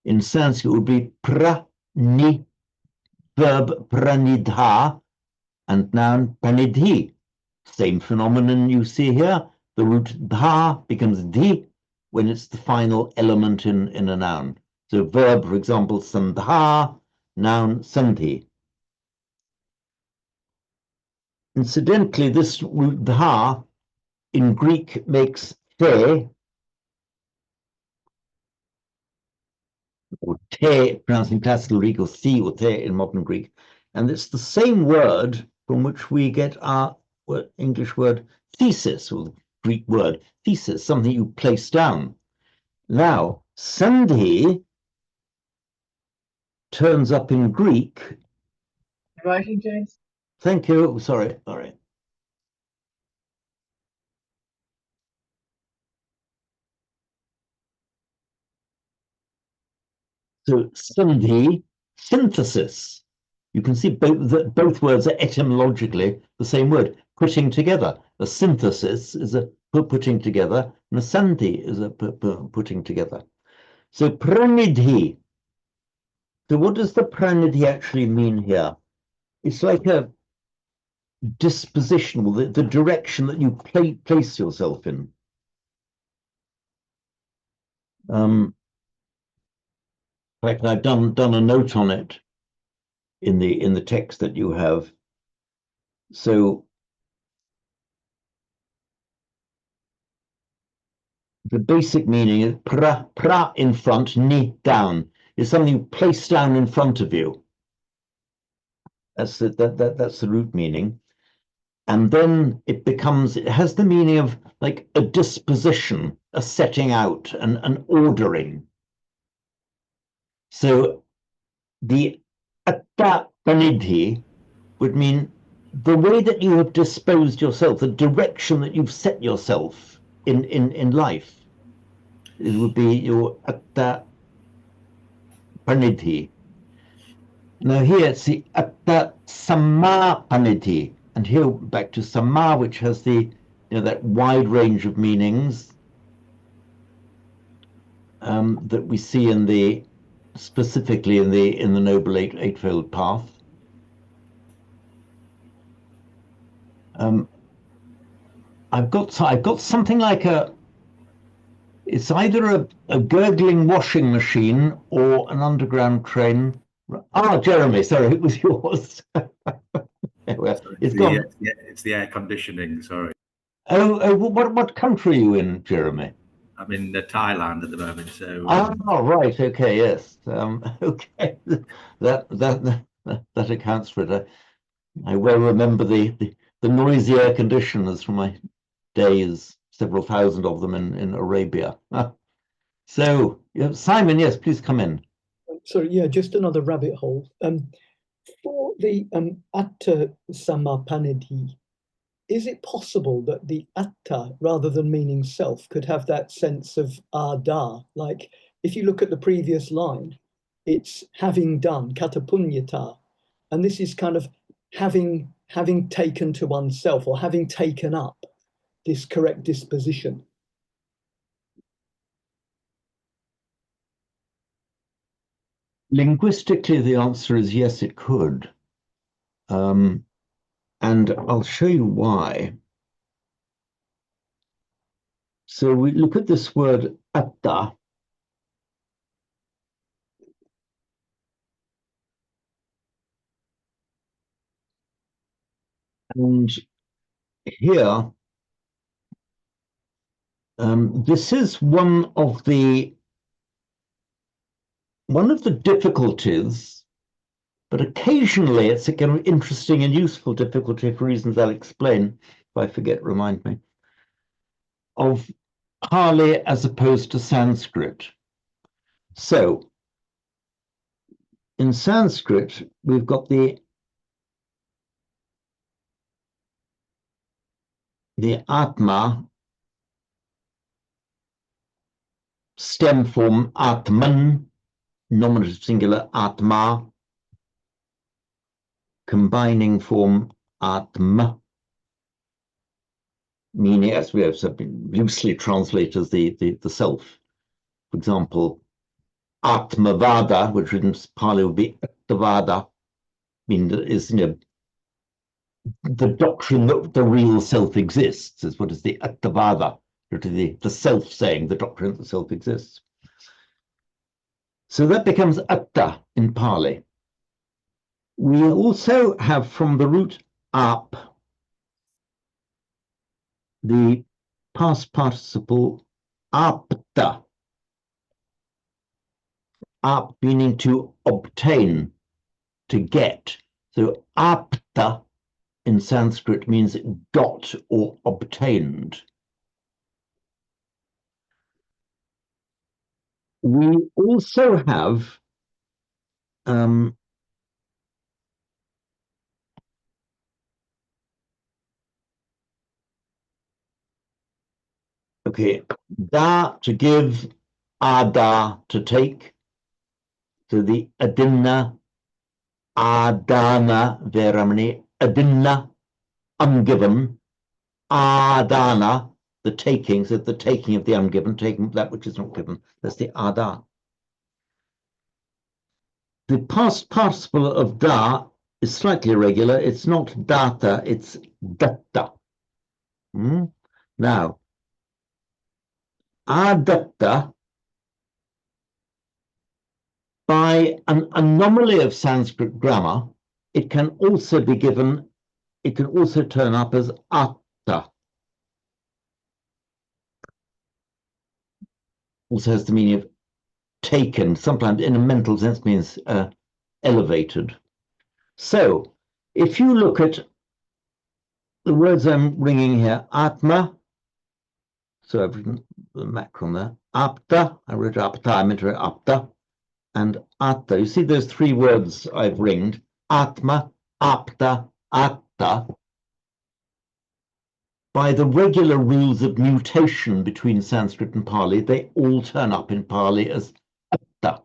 Speaker 1: In Sanskrit, it would be prani, verb pranidha, and noun panidhi. Same phenomenon you see here. The root dha becomes di when it's the final element in a noun. So verb, for example, sandha, noun sandhi. Incidentally, this root dha in Greek makes the, or te, pronounced in classical Greek, or the or te in modern Greek. And it's the same word from which we get our English word thesis, or the Greek word thesis, something you place down. Now, sandhi turns up in Greek.
Speaker 5: Writing, James?
Speaker 1: Thank you. Sorry. So sandhi, synthesis. You can see both words are etymologically the same word, putting together. A synthesis is a putting together, and a sandhi is a putting together. So pranidhi. So what does the pranidhi actually mean here? It's like a disposition, or the direction that you place yourself in. In fact, I've done a note on it in the text that you have. So the basic meaning is pra in front, ni down, is something you place down in front of you. That's the root meaning. And then it has the meaning of like a disposition, a setting out, an ordering. So the atta panidhi would mean the way that you have disposed yourself, the direction that you've set yourself in life. It would be your atta panidhi. Now here it's the atta samma panidhi, and here back to samma, which has that wide range of meanings that we see specifically in the Noble Eightfold Path. I've got something like it's either a gurgling washing machine or an underground train. Ah, Jeremy, sorry, it was yours.
Speaker 6: It's the air conditioning, sorry.
Speaker 1: Oh, what country are you in, Jeremy?
Speaker 6: I'm in Thailand at the moment, so.
Speaker 1: Oh, right, okay, yes. Okay, that accounts for it. I well remember the noisy air conditioners from my days, several thousand of them in Arabia. So, Simon, yes, please come in.
Speaker 3: Sorry, yeah, just another rabbit hole. For the atta samapanidhi, is it possible that the atta, rather than meaning self, could have that sense of ada? Like, if you look at the previous line, it's having done, katapunyata, and this is kind of having taken to oneself, or having taken up this correct disposition.
Speaker 1: Linguistically, the answer is yes, it could. And I'll show you why. So we look at this word atta. And here, this is one of the difficulties, but occasionally it's a kind of interesting and useful difficulty for reasons I'll explain. If I forget, remind me, of Pali as opposed to Sanskrit. So in Sanskrit, we've got the Atma, stem form Atman, nominative singular Atma, combining form Atma, meaning, as we have loosely translated as the self. For example, Atmavada, which in Pali would be Attavada, is the doctrine that the real self exists, is what is the Attavada, the self saying, the doctrine that the self exists. So that becomes Atta in Pali. We also have from the root ap, the past participle apta. Ap meaning to obtain, to get. So apta in Sanskrit means got or obtained. We also have okay, da to give, ada to take. So the adinna, adana veramani, adinna, ungiven, adana, the taking, so the taking of the ungiven, taking that which is not given. That's the ada. The past participle of da is slightly irregular. It's not data, it's datta. Now, adatta, by an anomaly of Sanskrit grammar, it can also be given, it can also turn up as atta. Also has the meaning of taken, sometimes in a mental sense means elevated. So, if you look at the words I'm ringing here, atma, so I've written the macron there, apta, I wrote apta, I meant to write apta, and atta. You see those three words I've ringed, atma, apta, atta. By the regular rules of mutation between Sanskrit and Pali, they all turn up in Pali as atta.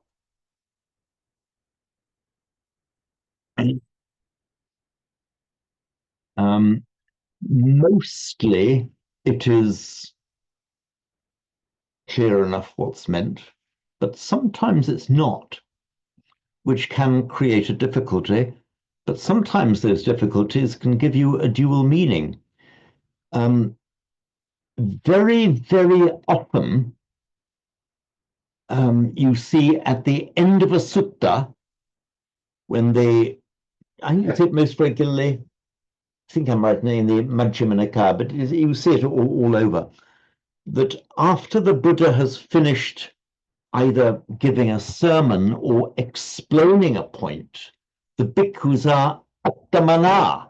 Speaker 1: Mostly it is clear enough what's meant, but sometimes it's not, which can create a difficulty, but sometimes those difficulties can give you a dual meaning. Very, very often, you see at the end of a sutta, when I use it most regularly, I think I'm right in the Majjhima Nikaya, but you see it all over, that after the Buddha has finished either giving a sermon or explaining a point, the bhikkhus are attamana.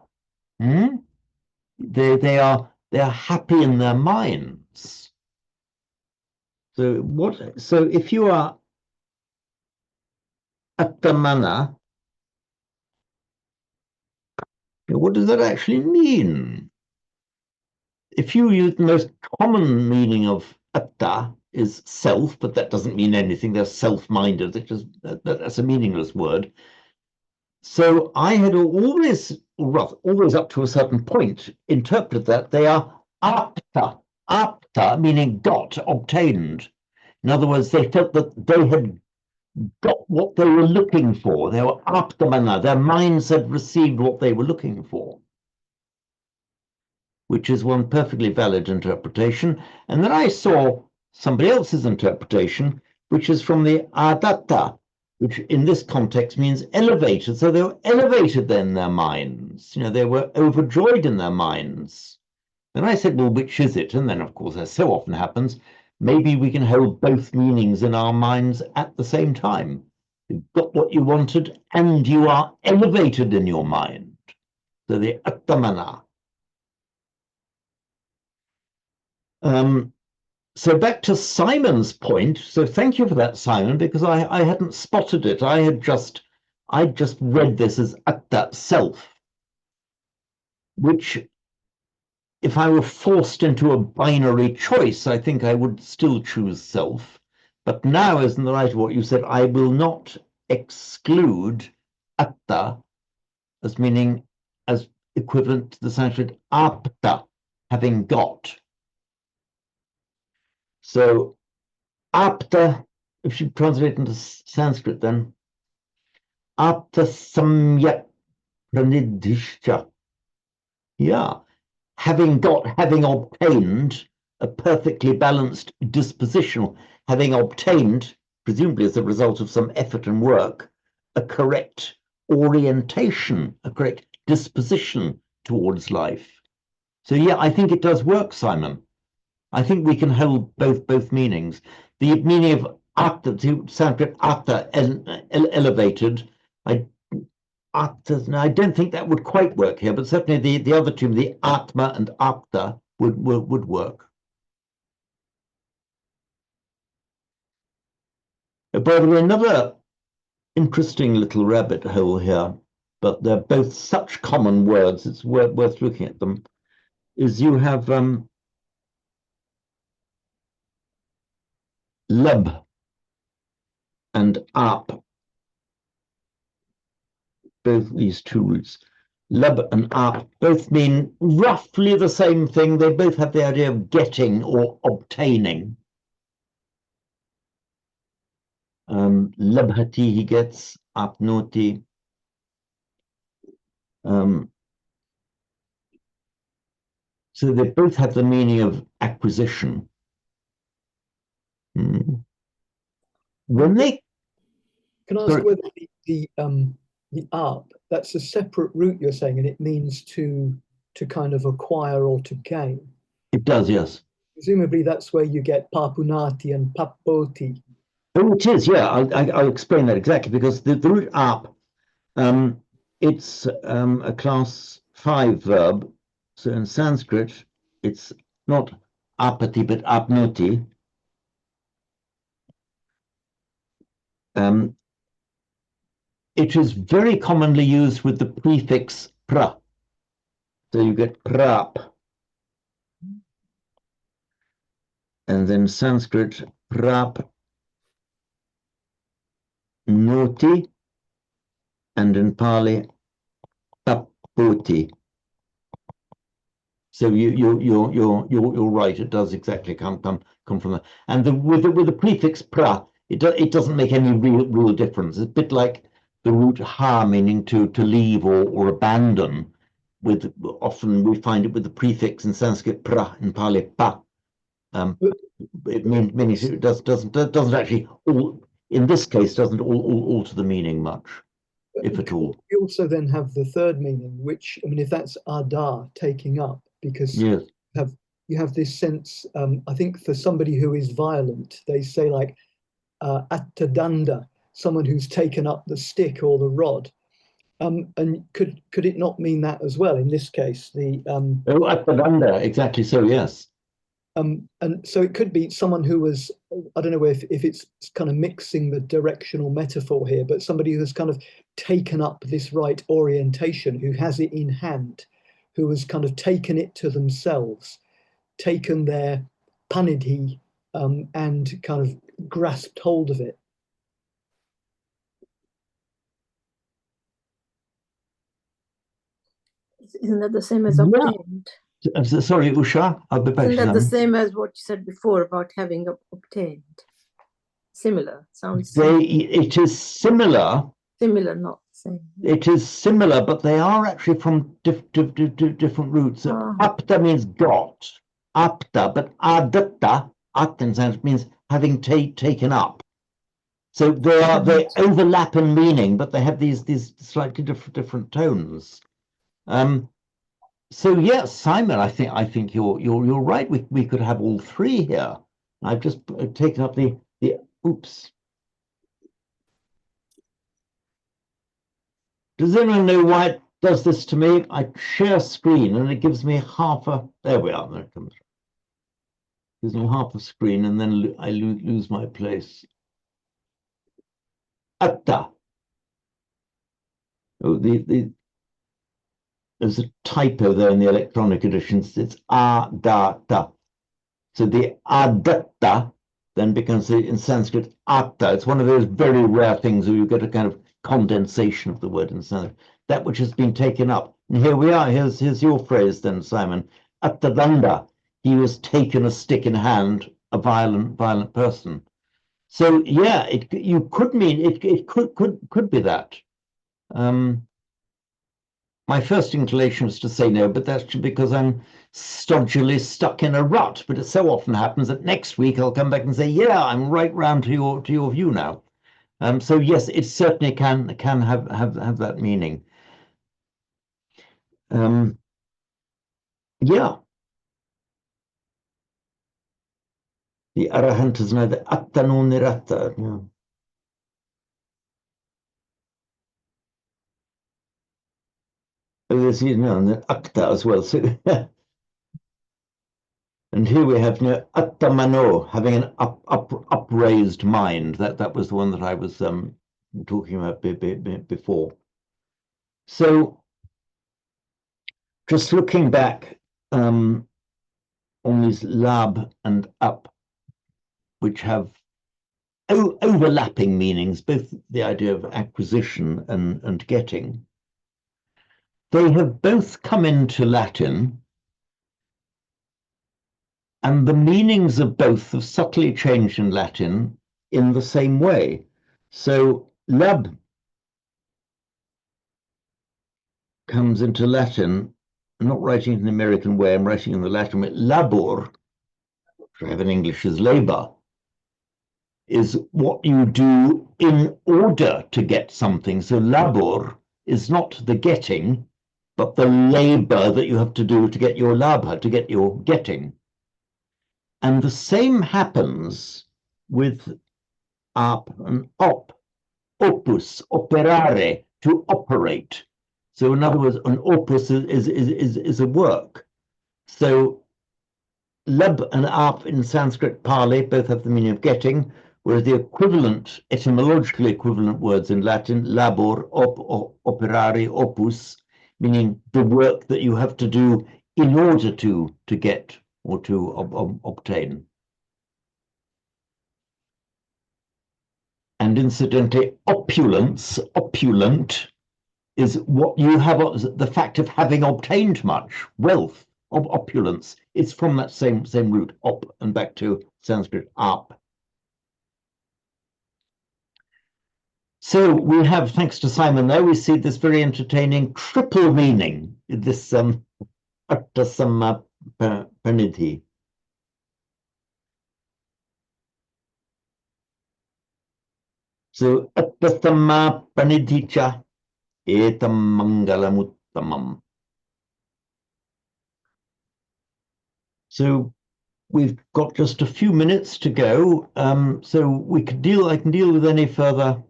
Speaker 1: They are happy in their minds. So if you are attamana, what does that actually mean? If you use the most common meaning of atta is self, but that doesn't mean anything. They're self-minded. That's a meaningless word. So I had always up to a certain point, interpreted that they are apta, meaning got, obtained. In other words, they felt that they had got what they were looking for. They were aptamana. Their minds had received what they were looking for, which is one perfectly valid interpretation. And then I saw somebody else's interpretation, which is from the adatta, which in this context means elevated. So they were elevated in their minds. They were overjoyed in their minds. And I said, well, which is it? And then, of course, as so often happens, maybe we can hold both meanings in our minds at the same time. You've got what you wanted, and you are elevated in your mind. So the attamana. So back to Simon's point. So thank you for that, Simon, because I hadn't spotted it. I just read this as atta, self, which if I were forced into a binary choice, I think I would still choose self. But now, as in the light of what you said, I will not exclude atta as meaning as equivalent to the Sanskrit apta, having got. So apta, if you translate into Sanskrit, then apta samyak pranidhishya. Yeah, having obtained a perfectly balanced disposition, having obtained, presumably as a result of some effort and work, a correct orientation, a correct disposition towards life. So yeah, I think it does work, Simon. I think we can hold both meanings. The meaning of atta, to Sanskrit atta, elevated. I don't think that would quite work here, but certainly the other two, the atma and apta, would work. By the way, another interesting little rabbit hole here, but they're both such common words, it's worth looking at them, is you have lab and ap, both these two roots. Lab and ap both mean roughly the same thing. They both have the idea of getting or obtaining. Labhati, he gets, apnoti. So they both have the meaning of acquisition. When they
Speaker 3: can I ask whether the up, that's a separate root you're saying, and it means to kind of acquire or to gain?
Speaker 1: It does, yes.
Speaker 3: Presumably that's where you get papunati and papoti.
Speaker 1: Oh, it is, yeah. I'll explain that exactly, because the root up, it's a class 5 verb. So in Sanskrit, it's not apati, but apnoti. It is very commonly used with the prefix pra. So you get prap. And then Sanskrit, prap noti, and in Pali, tapoti. So you're right. It does exactly come from that. And with the prefix pra, it doesn't make any real difference. It's a bit like the root ha, meaning to leave or abandon. Often we find it with the prefix in Sanskrit pra, in Pali pa. It means it doesn't actually in this case doesn't alter the meaning much, if at all.
Speaker 3: We also then have the third meaning, which, I mean, if that's ada, taking up, because
Speaker 1: yes,
Speaker 3: you have this sense, I think for somebody who is violent, they say like attadanda, someone who's taken up the stick or the rod. And could it not mean that as well in this case?
Speaker 1: attadanda, exactly so, yes.
Speaker 3: And so it could be someone who was, I don't know if it's kind of mixing the directional metaphor here, but somebody who has kind of taken up this right orientation, who has it in hand, who has kind of taken it to themselves, taken their panidhi and kind of grasped hold of it.
Speaker 4: Isn't that the same as obtained?
Speaker 1: Sorry, Usha, I'll be back.
Speaker 4: Isn't that the same as what you said before about having obtained? Similar, sounds similar.
Speaker 1: It is similar.
Speaker 4: Similar, not same.
Speaker 1: It is similar, but they are actually from different roots. Apta means got, apta, but adatta, atta means having taken up. So they overlap in meaning, but they have these slightly different tones. So yes, Simon, I think you're right. We could have all three here. I've just taken up the oops. Does anyone know why it does this to me? I share screen and it gives me there we are, there it comes. It gives me half a screen and then I lose my place. Atta. Oh, there's a typo there in the electronic editions. It's adata. So the adatta then becomes in Sanskrit atta. It's one of those very rare things where you get a kind of condensation of the word in Sanskrit. That which has been taken up. And here we are. Here's your phrase then, Simon. Attadanda. He was taken a stick in hand, a violent person. So yeah, you could mean it could be that. My first inclination was to say no, but that's because I'm stodgily stuck in a rut. But it so often happens that next week I'll come back and say, yeah, I'm right round to your view now. So yes, it certainly can have that meaning. Yeah. The arahant is neither atta nor niratta. Yeah. There's, you know, the akta as well. So, and here we have, you know, attamano, having an upraised mind. That was the one that I was talking about before. So, just looking back on these lab and up, which have overlapping meanings, both the idea of acquisition and getting. They have both come into Latin, and the meanings of both have subtly changed in Latin in the same way. So lab comes into Latin, I'm not writing in the American way, I'm writing in the Latin way. Labor, which I have in English as labor, is what you do in order to get something. So labor is not the getting, but the labor that you have to do to get your labor, to get your getting. And the same happens with up and op, opus, operare, to operate. So in other words, an opus is a work. So lab and up in Sanskrit, Pali, both have the meaning of getting, whereas the equivalent, etymologically equivalent words in Latin, labor, operare, opus, meaning the work that you have to do in order to get or to obtain. And incidentally, opulence, opulent, is what you have, the fact of having obtained much, wealth, of opulence. It's from that same root, op, and back to Sanskrit, up. So we have, thanks to Simon there, we see this very entertaining triple meaning, this Artasamma Pranidhi. So Artasamma Pranidhicha etam mangalamuttamam. So we've got just a few minutes to go, so I can deal with any further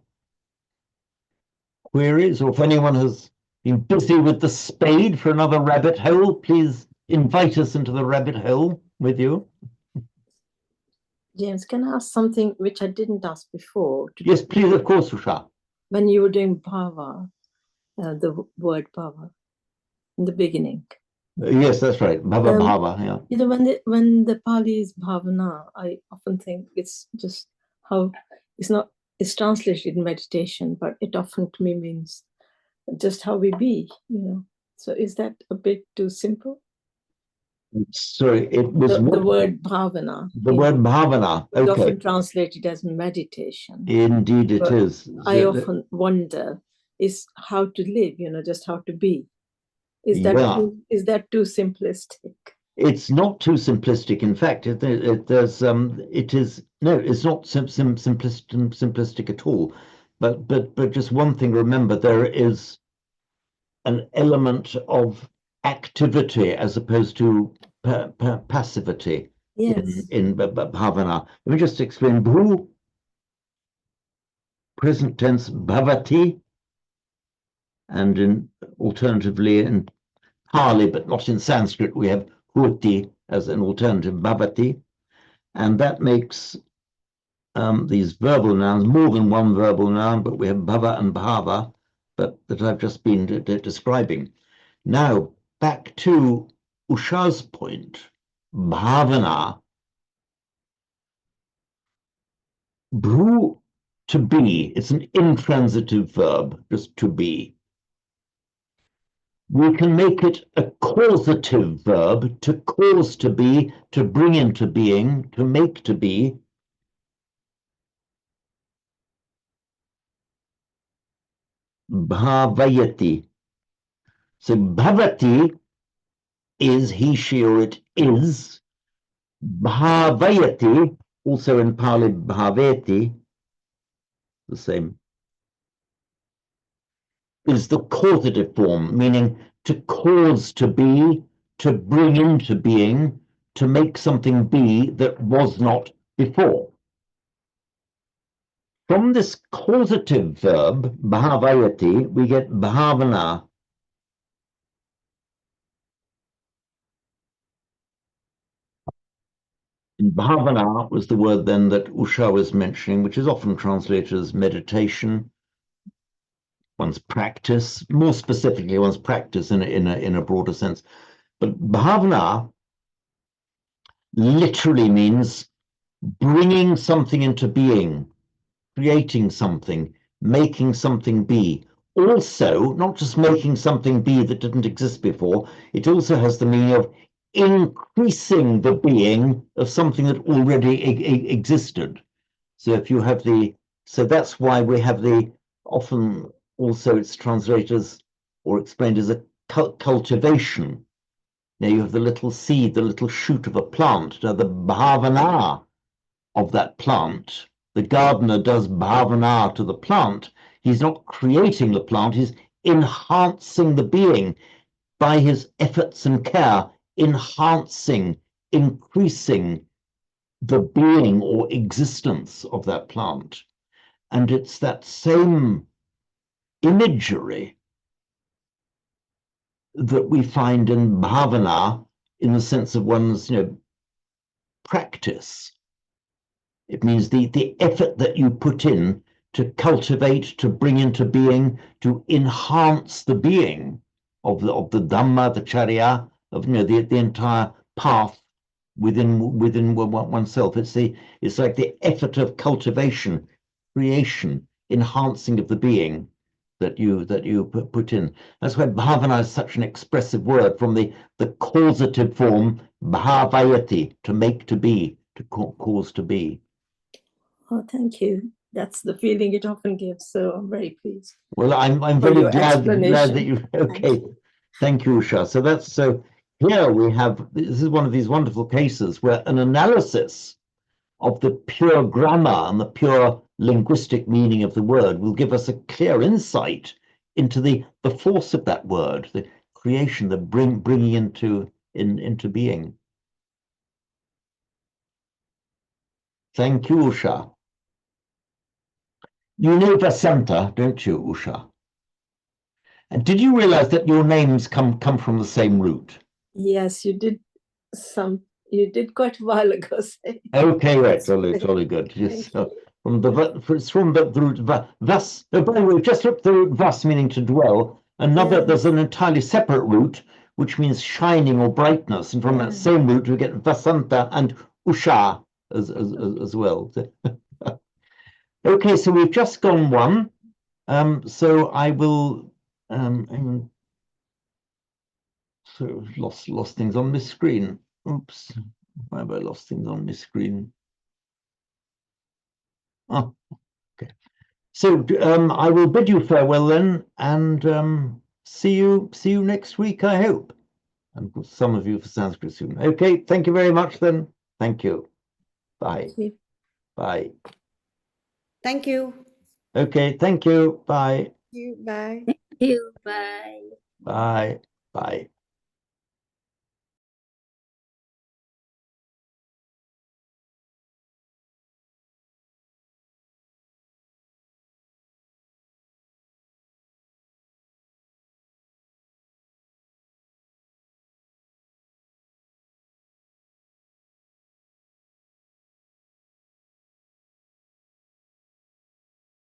Speaker 1: queries, or if anyone has been busy with the spade for another rabbit hole, please invite us into the rabbit hole with you.
Speaker 4: James, can I ask something which I didn't ask before?
Speaker 1: Yes, please, of course, Usha.
Speaker 4: When you were doing bhava, the word bhava in the beginning.
Speaker 1: Yes, that's right. Bhava bhava, yeah.
Speaker 4: You know, when the Pali is bhavana, I often think it's just how it's translated in meditation, but it often to me means just how we be, you know. So is that a bit too simple?
Speaker 1: Sorry, it was
Speaker 4: the word bhavana.
Speaker 1: The word bhavana, okay.
Speaker 4: It's often translated as meditation.
Speaker 1: Indeed it is.
Speaker 4: I often wonder is how to live, you know, just how to be. Is that too simplistic? It's
Speaker 1: not too simplistic. In fact, it's not simplistic at all. But just one thing, remember, there is an element of activity as opposed to passivity.
Speaker 4: Yes.
Speaker 1: in bhavana. Let me just explain. Bhu, present tense, bhavati, and alternatively in Pali, but not in Sanskrit, we have huti as an alternative, bhavati, and that makes these verbal nouns, more than one verbal noun, but we have bhava and bhava, that I've just been describing. Now, back to Usha's point, bhavana, bhu, to be, it's an intransitive verb, just to be. We can make it a causative verb, to cause to be, to bring into being, to make to be. Bhavayati. So bhavati is he, she, or it is. Bhavayati, also in Pali bhaveti, the same, is the causative form, meaning to cause to be, to bring into being, to make something be that was not before. From this causative verb, bhavayati, we get bhavana. And bhavana was the word then that Usha was mentioning, which is often translated as meditation, one's practice, more specifically one's practice in a broader sense. But bhavana literally means bringing something into being, creating something, making something be. Also, not just making something be that didn't exist before, it also has the meaning of increasing the being of something that already existed. So if you have so that's why we have often also it's translated as, or explained as a cultivation. Now you have the little seed, the little shoot of a plant. Now the bhavana of that plant, the gardener does bhavana to the plant. He's not creating the plant, he's enhancing the being by his efforts and care, enhancing, increasing the being or existence of that plant. And it's that same imagery that we find in bhavana in the sense of one's practice. It means the effort that you put in to cultivate, to bring into being, to enhance the being of the Dhamma, the Charya, of the entire path within oneself. It's like the effort of cultivation, creation, enhancing of the being that you put in. That's why bhavana is such an expressive word, from the causative form bhavayati, to make, to be, to cause to be.
Speaker 4: Oh, thank you. That's the feeling it often gives. So I'm very pleased.
Speaker 1: Well, I'm
Speaker 4: For
Speaker 1: very
Speaker 4: your
Speaker 1: glad that
Speaker 4: explanation.
Speaker 1: you. Okay, thank you, Usha. So here we have, this is one of these wonderful cases where an analysis of the pure grammar and the pure linguistic meaning of the word will give us a clear insight into the force of that word, the creation, the bringing into being. Thank you, Usha. You know Vasanta, don't you, Usha? And did you realize that your names come from the same root?
Speaker 4: Yes, you did quite a while ago. Say.
Speaker 1: Okay, right, totally good. Yes, it's from the root vas. Oh, by the way, just look the root vas, meaning to dwell. There's an entirely separate root which means shining or brightness, and from that same root we get vasanta and usha as well. Okay, so we've just gone one. So I will. So lost things on this screen. Oops, why have I lost things on this screen? Oh, okay. So I will bid you farewell then, and see you next week, I hope. And some of you for Sanskrit soon. Okay, thank you very much then. Thank you. Bye.
Speaker 4: Thank you.
Speaker 1: Bye.
Speaker 2: Thank you.
Speaker 1: Okay, thank you. Bye.
Speaker 2: Bye.
Speaker 4: Thank you. Bye.
Speaker 1: Bye. Bye.